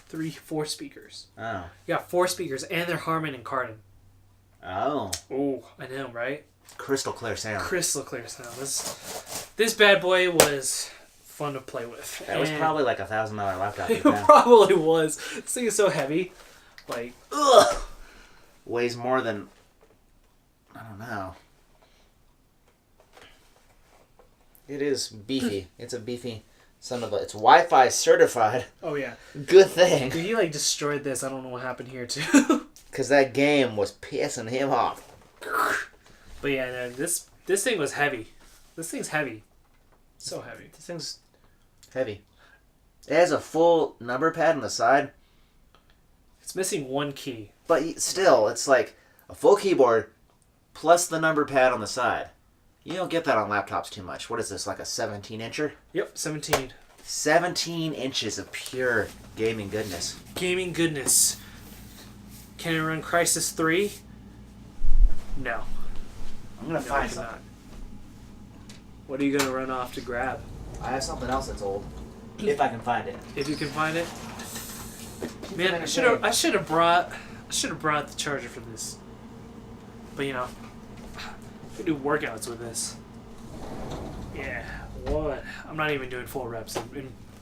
4 speakers. Oh. You got 4 speakers, and they're Harman and Kardon. Oh. Oh, I know, right? Crystal clear sound. Crystal clear sound. This bad boy was fun to play with. That was probably like $1,000 laptop. It probably was. This thing is so heavy. Like, ugh. Weighs more than, I don't know. It is beefy. It's a beefy son of a... It's Wi-Fi certified. oh yeah. Good thing. Dude, he like destroyed this. I don't know what happened here too. Because that game was pissing him off. But yeah, no, this thing was heavy. This thing's heavy. So heavy. This thing's heavy. It has a full number pad on the side. It's missing 1 key. But still, it's like a full keyboard plus the number pad on the side. You don't get that on laptops too much. What is this, like a 17-incher? Yep, 17. 17 inches of pure gaming goodness. Gaming goodness. Can it run Crysis 3? No. I'm going to find it something. cannot. What are you going to run off to grab? I have something else that's old. If I can find it. If you can find it. Man, I should have brought the charger for this. But you know, we do workouts with this. Yeah, what? I'm not even doing full reps. I'm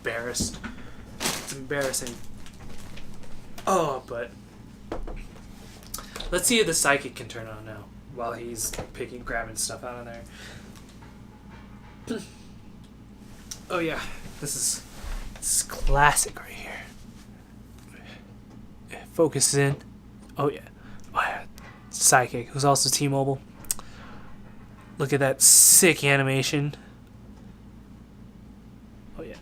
embarrassed. It's embarrassing. Oh, but let's see if the psychic can turn on now while he's grabbing stuff out of there. Oh yeah, this is classic right here. Focus in. Oh yeah. Oh yeah. Psychic, who's also T-Mobile. Look at that sick animation. Oh yeah.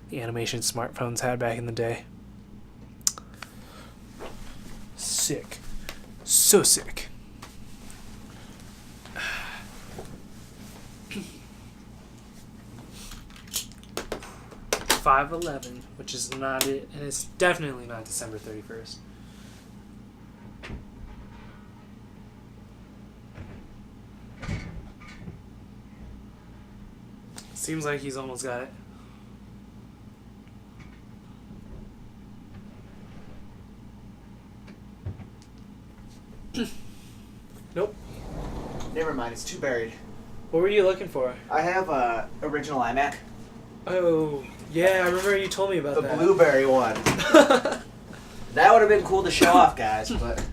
The animation smartphones had back in the day. Sick. So sick. $5.11, which is not it, and it's definitely not December 31st. Seems like he's almost got it. Nope. Never mind, it's too buried. What were you looking for? I have a original iMac. Oh, yeah, I remember you told me about The that. blueberry one. That would have been cool to show off, guys, but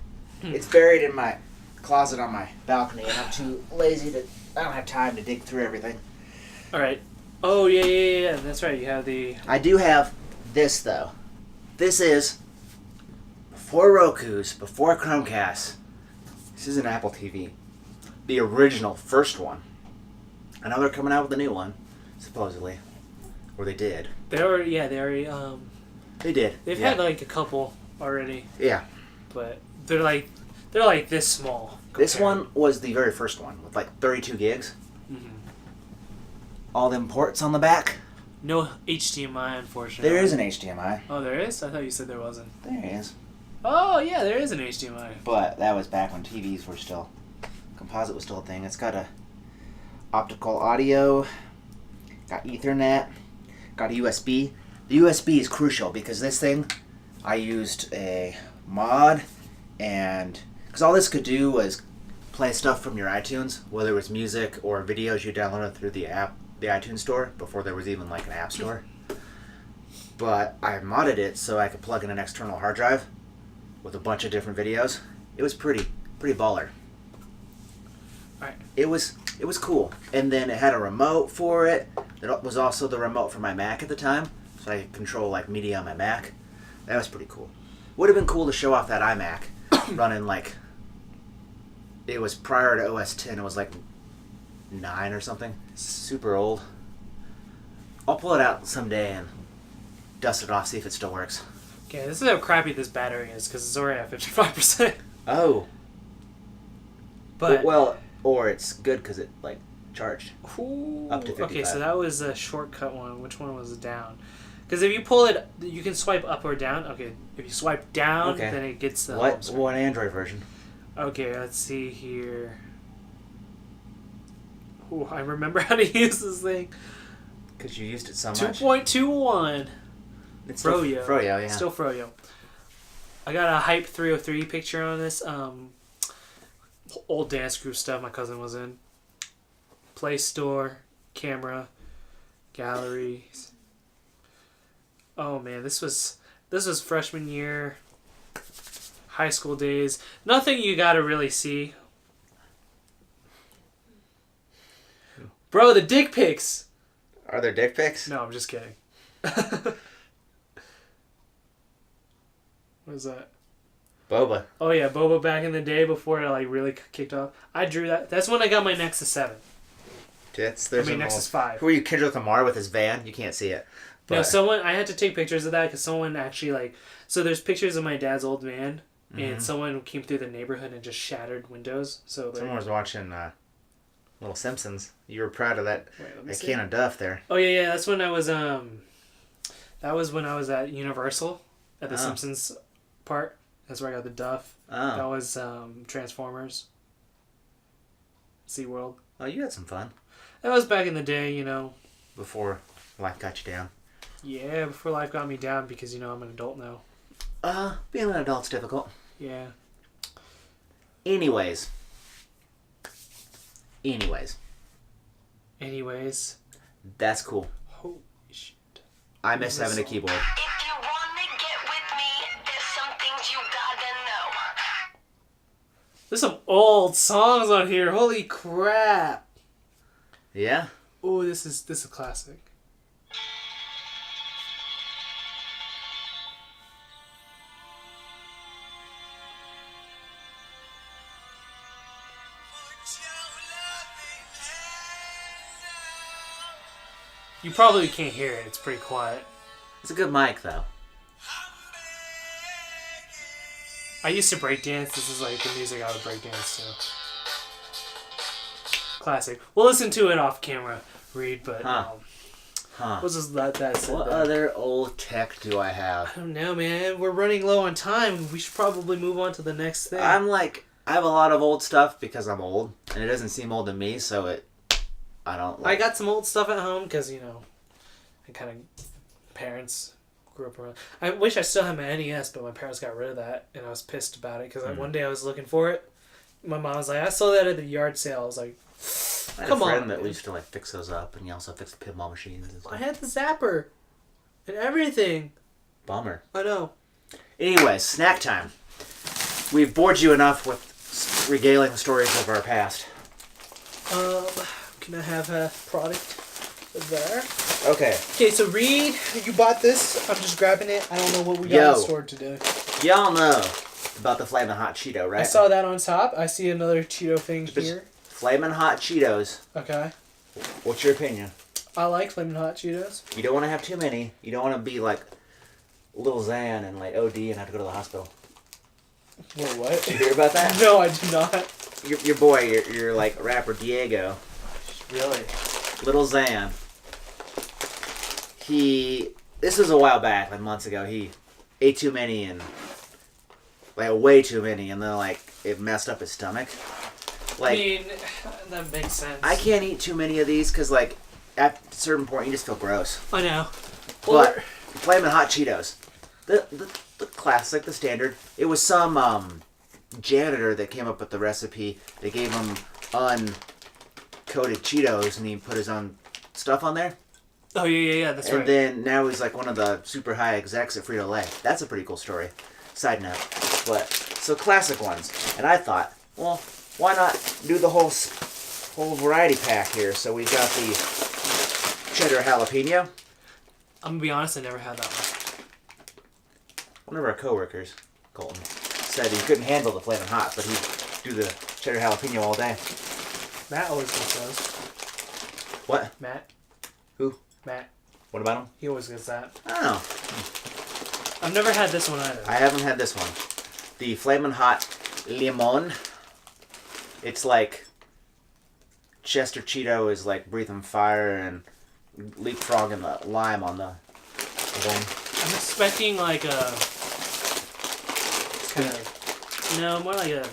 it's buried in my closet on my balcony, and I'm too lazy to... I don't have time to dig through everything. All right. Oh, yeah. That's right. You have the... I do have this, though. This is before Roku's, before Chromecast. This is an Apple TV. The original first one. I know they're coming out with a new one, supposedly. Or they did. They already, They did. they've had like a couple already, Yeah. but they're like this small. This compared. one was the very first one with like 32 gigs. Mm-hmm. All them ports on the back. No HDMI, unfortunately. There is an HDMI. Oh, there is? I thought you said there wasn't. There is. Oh, yeah, there is an HDMI. But that was back when TVs were still... Composite was still a thing. It's got a optical audio, got Ethernet, got a USB. The USB is crucial because this thing, I used a mod, and... Because all this could do was play stuff from your iTunes, whether it was music or videos you downloaded through the app, the iTunes store, before there was even like an app store. But I modded it so I could plug in an external hard drive with a bunch of different videos. It was pretty baller. Right. It was cool. And then it had a remote for it. It was also the remote for my Mac at the time, so I could control like media on my Mac. That was pretty cool. Would have been cool to show off that iMac running like... It was prior to OS 10. It was like 9 or something. Super old. I'll pull it out someday and dust it off, see if it still works. Okay, this is how crappy this battery is because it's already at 55%. Oh. But Well, or it's good because it like charged. Ooh, Up to 55. Okay, so that was a shortcut one. Which one was it down? Because if you pull it, you can swipe up or down. Okay, if you swipe down, Okay. then it gets the home What screen. what Android version? Okay, let's see here. Ooh, I remember how to use this thing. Because you used it so much. 2.21. It's still Froyo. Froyo, yeah. Still Froyo. I got a Hype 303 picture on this. Old dance group stuff my cousin was in. Play Store, camera, galleries. Oh man, this was freshman year, high school days. Nothing you gotta really see. Bro, the dick pics! Are there dick pics? No, I'm just kidding. What is that? Boba. Oh yeah, Boba back in the day before it like really kicked off. I drew that. That's when I got my Nexus 7. Nexus 5. Who are you, Kendrick Lamar with his van? You can't see it. No, I had to take pictures of that because someone actually like... So there's pictures of my dad's old van, and someone came through the neighborhood and just shattered windows. So Someone was watching Little Simpsons. You were proud of that Wait, can of Duff there. Oh yeah, that's when I was that was when I was at Universal at the Oh. Simpsons part. That's where I got the Duff. Oh. That was Transformers. SeaWorld. Oh, you had some fun. That was back in the day, you know. Before life got you down. Yeah, before life got me down because, you know, I'm an adult now. Being an adult's difficult. Yeah. Anyways. That's cool. Holy shit. I miss having a keyboard. If you wanna get with me, there's some things you gotta know. There's some old songs on here. Holy crap. Yeah? Oh, this is a classic. You probably can't hear it. It's pretty quiet. It's a good mic, though. I used to breakdance. This is like the music I would breakdance to. Classic. We'll listen to it off camera, Reed, but we'll just let that sit What there. other old tech do I have? I don't know, man. We're running low on time. We should probably move on to the next thing. I have a lot of old stuff because I'm old, and it doesn't seem old to me, so I don't I like... got some old stuff at home because, you know, I kind of... Parents grew up around... I wish I still had my NES, but my parents got rid of that, and I was pissed about it because one day I was looking for it. My mom was like, I saw that at the yard sale. I was like, I had come a friend on. that man. used to like fix those up, and he also fixed the pinball machines and stuff. I had the zapper and everything. Bummer. I know. Anyways, snack time. We've bored you enough with regaling stories of our past. Can I have a product there? Okay. Okay, so Reed, you bought this. I'm just grabbing it. I don't know what we got in store today. Y'all know about the Flamin' Hot Cheeto, right? I saw that on top. I see another Cheeto thing here. Flamin' Hot Cheetos. Okay. What's your opinion? I like Flamin' Hot Cheetos. You don't want to have too many. You don't want to be like Lil Xan and like OD and have to go to the hospital. Wait, what? Did you hear about that? No, I do not. Your boy, your like rapper Diego. Really? Lil Xan. This was a while back, like months ago. He ate too many and like way too many, and then like it messed up his stomach. Like, I mean, that makes sense. I can't eat too many of these because like at a certain point you just feel gross. I know. But Flamin' Hot Cheetos, the classic, the standard. It was some janitor that came up with the recipe. They gave him uncoated Cheetos, and he put his own stuff on there. Oh yeah, that's right. And then now he's like one of the super high execs at Frito-Lay. That's a pretty cool story. Side note. But, so classic ones. And I thought, well, why not do the whole variety pack here? So we've got the cheddar jalapeno. I'm gonna be honest, I never had that one. One of our coworkers, Colton, said he couldn't handle the Flamin' Hot, but he'd do the cheddar jalapeno all day. Matt always gets those. What? Matt. Who? Matt. What about him? He always gets that. Oh. I've never had this one either. I haven't had this one. The Flamin' Hot Limon. It's like Chester Cheeto is like breathing fire and leapfrogging the lime on the thing. I'm expecting like a kind of, more like a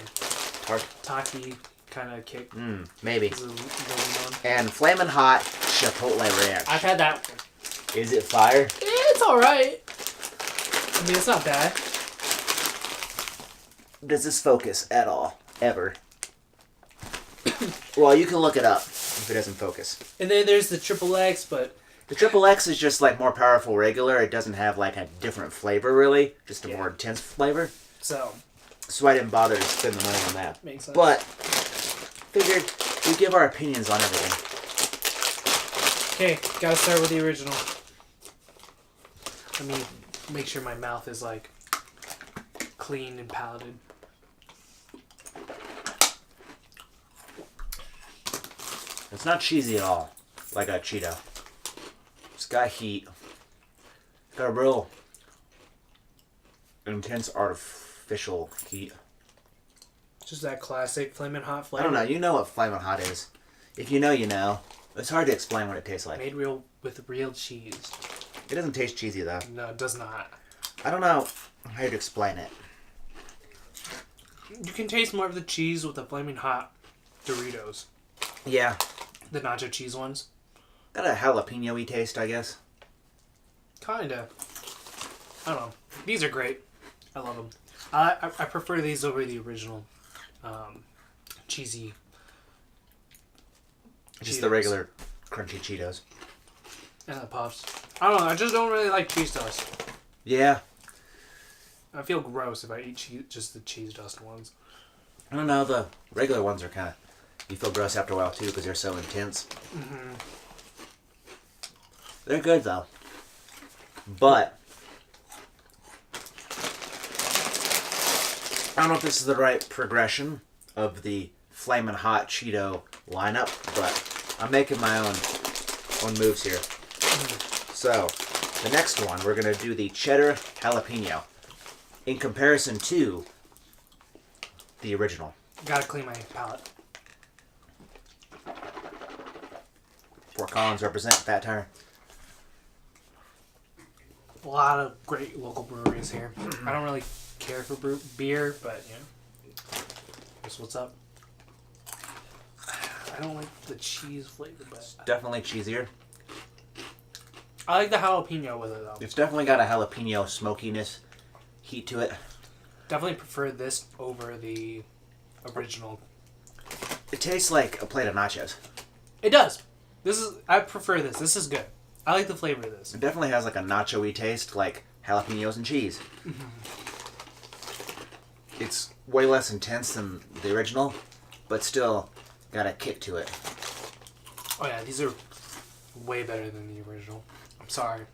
Tart. Taki kind of kick. Maybe. This is a one. And Flamin' Hot Chipotle Ranch. I've had that one. Is it fire? It's alright. I mean, it's not bad. Does this focus at all? Ever? Well, you can look it up if it doesn't focus. And then there's the Triple X, but The Triple X is just like more powerful regular. It doesn't have like a different flavor really, just a more intense flavor. so So I didn't bother to spend the money on that. makes sense. But figured we give our opinions on everything. Okay, gotta start with the original. Let me make sure my mouth is like clean and palated. It's not cheesy at all, like a Cheeto. It's got heat. It's got a real intense artificial heat. Just that classic Flamin' Hot I flavor. don't know. You know what Flamin' Hot is. If you know, you know. It's hard to explain what it tastes like. Made with real cheese. It doesn't taste cheesy though. No, it does not. I don't know how to explain it. You can taste more of the cheese with the Flamin' Hot Doritos. Yeah. The nacho cheese ones. Got a jalapeno-y taste, I guess. Kinda. I don't know. These are great. I love them. I prefer these over the original cheesy. Just Cheetos. the regular crunchy Cheetos. And the puffs. I don't know. I just don't really like cheese dust. Yeah. I feel gross if I eat just the cheese dust ones. I don't know. The regular ones are kind of... You feel gross after a while, too, because they're so intense. Mm-hmm. They're good, though. But... I don't know if this is the right progression of the Flamin' Hot Cheeto lineup, but I'm making my own moves here. So, the next one, we're going to do the cheddar jalapeno in comparison to the original. Gotta clean my palate. Fort Collins represent Fat Tire. A lot of great local breweries here. I don't really care for beer, but you know, that's what's up. I don't like the cheese flavor, but Definitely cheesier. I like the jalapeno with it though. It's definitely got a jalapeno smokiness, heat to it. Definitely prefer this over the original. It tastes like a plate of nachos. It does. I prefer this. This is good. I like the flavor of this. It definitely has like a nacho-y taste, like jalapenos and cheese. It's way less intense than the original, but still got a kick to it. Oh yeah, these are way better than the original. I'm sorry.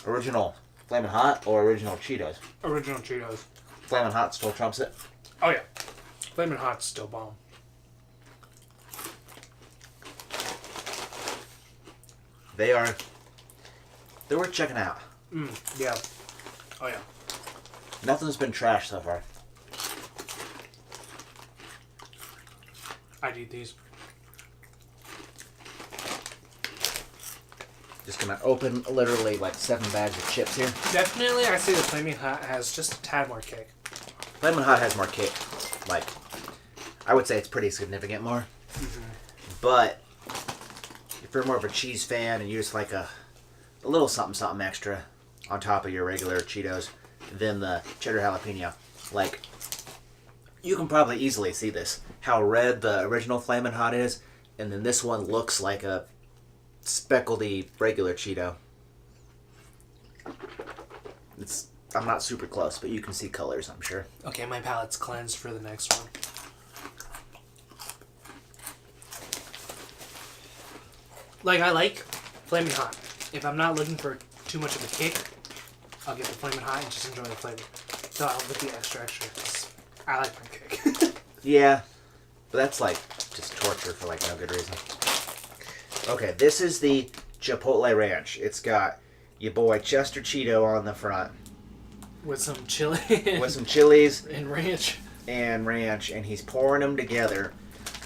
Original Flamin' Hot or original Cheetos? Original Cheetos. Flamin' Hot still trumps it. Oh yeah, Flamin' Hot's still bomb. They're worth checking out. Yeah. Oh yeah. Nothing's been trash so far. I'd eat these. Just gonna open literally like 7 bags of chips here. Definitely, I say the Flaming Hot has just a tad more kick. Flamin' Hot has more kick. Like, I would say it's pretty significant more. But if you're more of a cheese fan and you just like a little something extra on top of your regular Cheetos, then the cheddar jalapeno, like, you can probably easily see this. How red the original Flamin' Hot is, and then this one looks like a speckledy regular Cheeto. I'm not super close, but you can see colors, I'm sure. Okay, my palate's cleansed for the next one. Like, I like Flaming Hot. If I'm not looking for too much of a kick, I'll get the Flaming Hot and just enjoy the flavor. So I'll get the extra 'cause I like my kick. Yeah, but that's like just torture for like no good reason. Okay, this is the Chipotle Ranch. It's got your boy Chester Cheeto on the front. With some chili. With some chilies and ranch. And he's pouring them together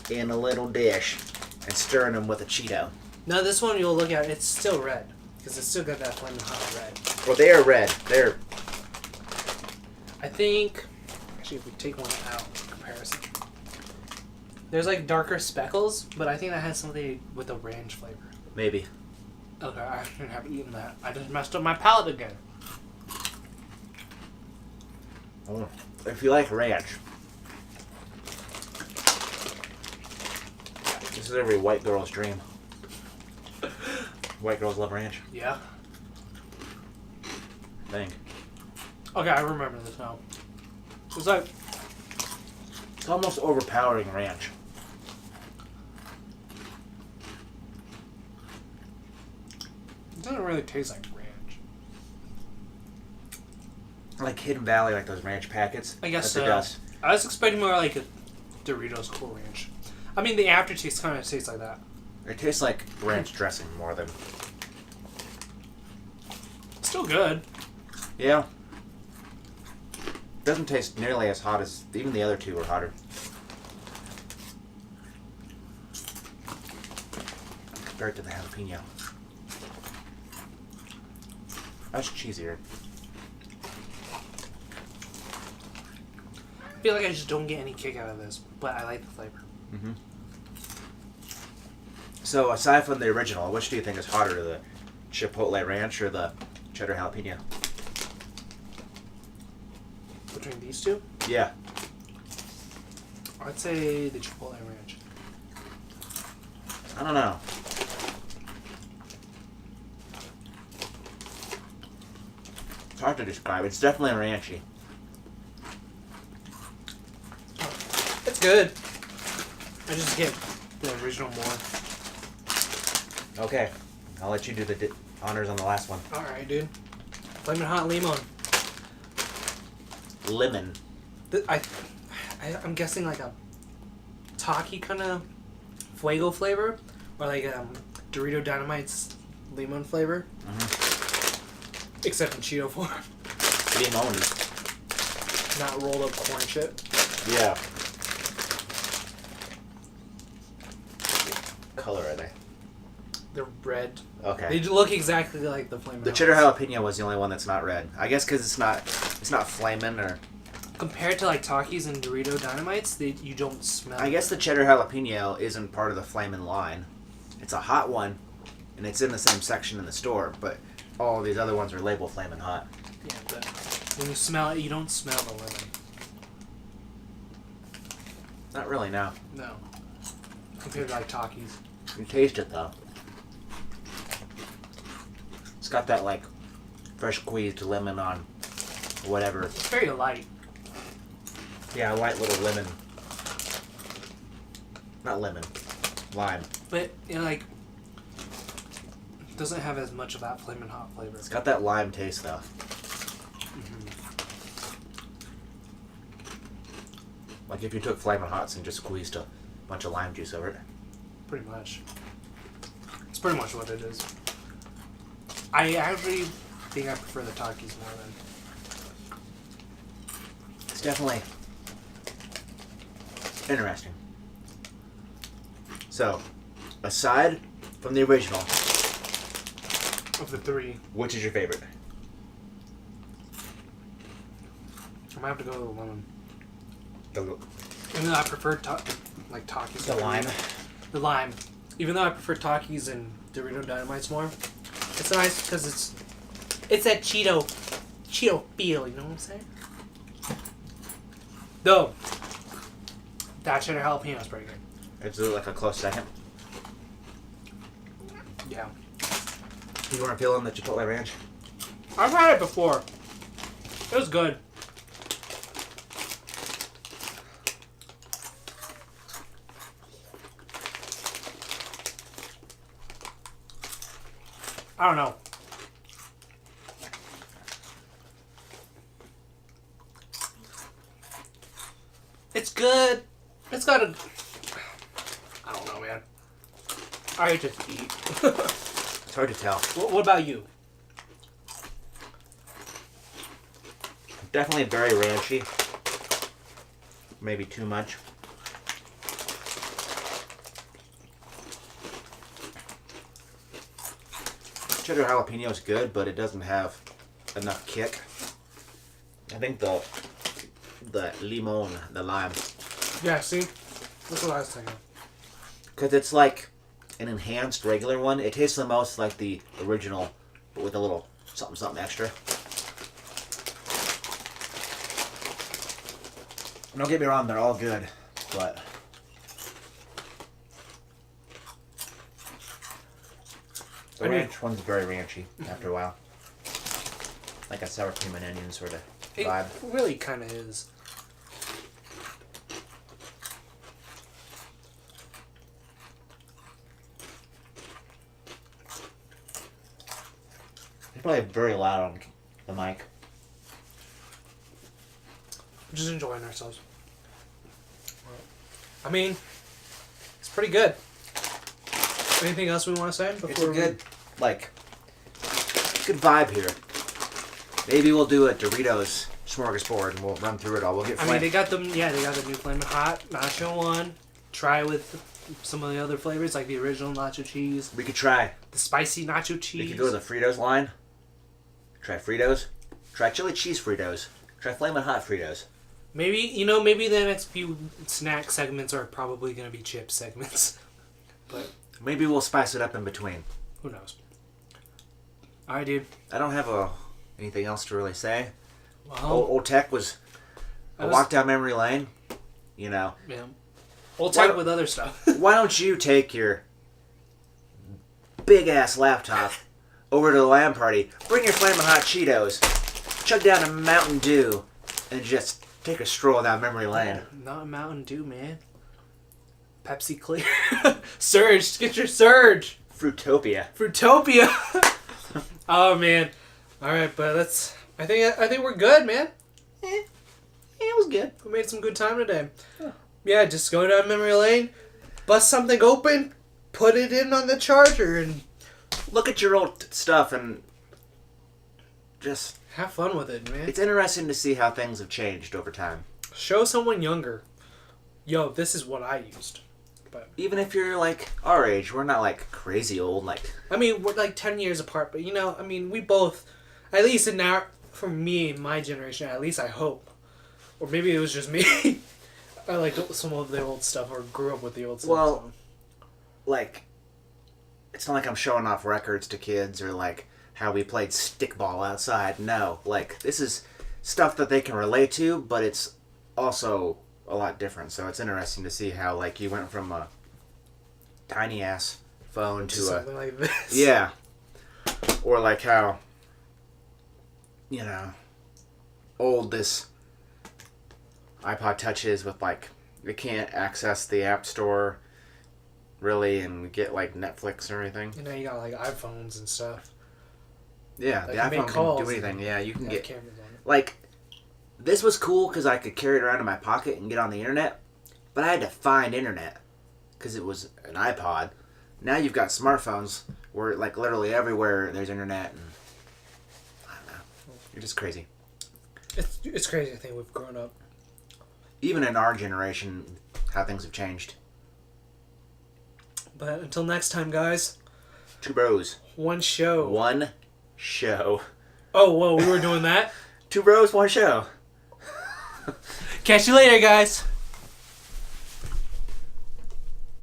in a little dish and stirring them with a Cheeto. Now this one you'll look at, it's still red. Because it's still got that Flaming Hot red. Well, they are red. They're... I think... Actually, if we take one out in comparison. There's like darker speckles, but I think that has something with the ranch flavor. Maybe. Okay, I shouldn't have eaten that. I just messed up my palate again. Oh, if you like ranch, this is every white girl's dream. White girls love ranch. Yeah. I think. Okay, I remember this now. It's like... It's almost overpowering ranch. It doesn't really taste like ranch. Like Hidden Valley, like those ranch packets. I guess that so. they dust. I was expecting more like a Doritos Cool Ranch. I mean, the aftertaste kind of tastes like that. It tastes like ranch dressing more than... It's still good. Yeah. Doesn't taste nearly as hot as... Even the other two were hotter. Compared to the jalapeno. That's cheesier. I feel like I just don't get any kick out of this, but I like the flavor. Mm-hmm. So, aside from the original, which do you think is hotter, the Chipotle Ranch or the cheddar jalapeno? Between these two, Yeah. I'd say the Chipotle Ranch. I don't know. It's hard to describe. It's definitely ranchy. It's good. I just get the original more. Okay. I'll let you do the honors on the last one. Alright, dude. Flamin' Hot Limon. Lemon. I'm guessing like a Taki kind of Fuego flavor, or like Dorito Dynamite's lemon flavor, except in Cheeto form. Limon. Not rolled up corn chip. Yeah. Color are they? They're red. Okay. They look exactly like the Flamin' The Hot. cheddar jalapeno was the only one that's not red. I guess because it's not flamin' or... Compared to like Takis and Dorito Dynamites, you don't smell. I guess the cheddar jalapeno isn't part of the flamin' line. It's a hot one, and it's in the same section in the store, but all of these other ones are labeled flamin' hot. Yeah, but when you smell it, you don't smell the lemon. Not really, no. No. Compared to like Takis. You taste it, though. It's got that, like, fresh squeezed lemon on whatever. It's very light. Yeah, a light little lemon. Not lemon. Lime. But, you know, like, it doesn't have as much of that Flamin' Hot flavor. It's got that lime taste, though. Like if you took Flamin' Hots and just squeezed a bunch of lime juice over it. Pretty much. It's pretty much what it is. I actually think I prefer the Takis more than... It's definitely interesting. So, aside from the original, Of the three, which is your favorite? I might have to go with the lemon. The Even though I prefer Takis. lime. The lime. Even though I prefer Takis and Dorito Dynamites more, it's nice because it's that Cheeto feel. You know what I'm saying? Though that cheddar jalapeno is pretty good. It's like a close second. Yeah, You weren't feeling the Chipotle ranch? I've had it before. It was good. I don't know. It's good. It's got a... I don't know, man. I just eat. It's hard to tell. What about you? Definitely very ranchy. Maybe too much. Cheddar jalapeno is good, but it doesn't have enough kick. I think the limon, the lime, Yeah, see? That's what I was thinking. because it's like an enhanced regular one. It tastes the most like the original, but with a little something extra. Don't get me wrong, they're all good, but the ranch one's very ranchy after a while. Like a sour cream and onion sort of vibe. It really kind of is. It's probably very loud on the mic. We're just enjoying ourselves. I mean, it's pretty good. Anything else we want to say before It's a good, like, good vibe here. Maybe we'll do a Doritos smorgasbord and we'll run through it all. We'll get. I mean, they got them. Yeah, they got the new Flamin' Hot nacho one. Try with some of the other flavors, like the original nacho cheese, We could try. the spicy nacho We cheese. could go to the Fritos line. Try Fritos. Try chili cheese Fritos. Try Flamin' Hot Fritos. Maybe maybe the next few snack segments are probably gonna be chip segments, but Maybe we'll spice it up in between. who knows? All right, dude. I don't have anything else to really say. Well, Old Tech was a walk down memory lane. You know. yeah. We'll Why talk don't- with other stuff. Why don't you take your big ass laptop over to the LAN party, bring your Flamin' Hot Cheetos, chug down a Mountain Dew, and just take a stroll down memory lane. Not Mountain Dew, man. Pepsi Clear. Surge. Get your Surge. Fruitopia. Fruitopia. Oh man. All right, but that's. I think we're good, man. It was good. We made some good time today. Yeah, just go down memory lane, bust something open, put it in on the charger, and Look at your old stuff and just. have fun with it, man. It's interesting to see how things have changed over time. Show someone younger. Yo, this is what I used. But Even if you're like our age, we're not like crazy old. Like I mean, we're like 10 years apart, but I mean, we both, at least in our, for me, my generation, at least I hope. Or maybe it was just me. I like some of the old stuff or grew up with the old stuff. Well, so. like, it's not like I'm showing off records to kids or like how we played stickball outside. No, like this is stuff that they can relate to, but it's also a lot different. So it's interesting to see how like you went from a tiny ass phone to a Something like this. yeah, or like how old this iPod Touch is with like you can't access the App Store really and get like Netflix or anything. You got like iPhones and stuff. Yeah, That the can make iPhone can calls do anything. and Yeah, you can Have get cameras on it. like This was cool because I could carry it around in my pocket and get on the internet, but I had to find internet because it was an iPod. Now you've got smartphones where, like, literally everywhere there's internet, and I don't know. You're just crazy. It's crazy to think we've grown up. Even in our generation, how things have changed. But until next time, guys. Two bros. One show. One show. Oh, whoa, we were doing that? Two bros, one show. Catch you later, guys.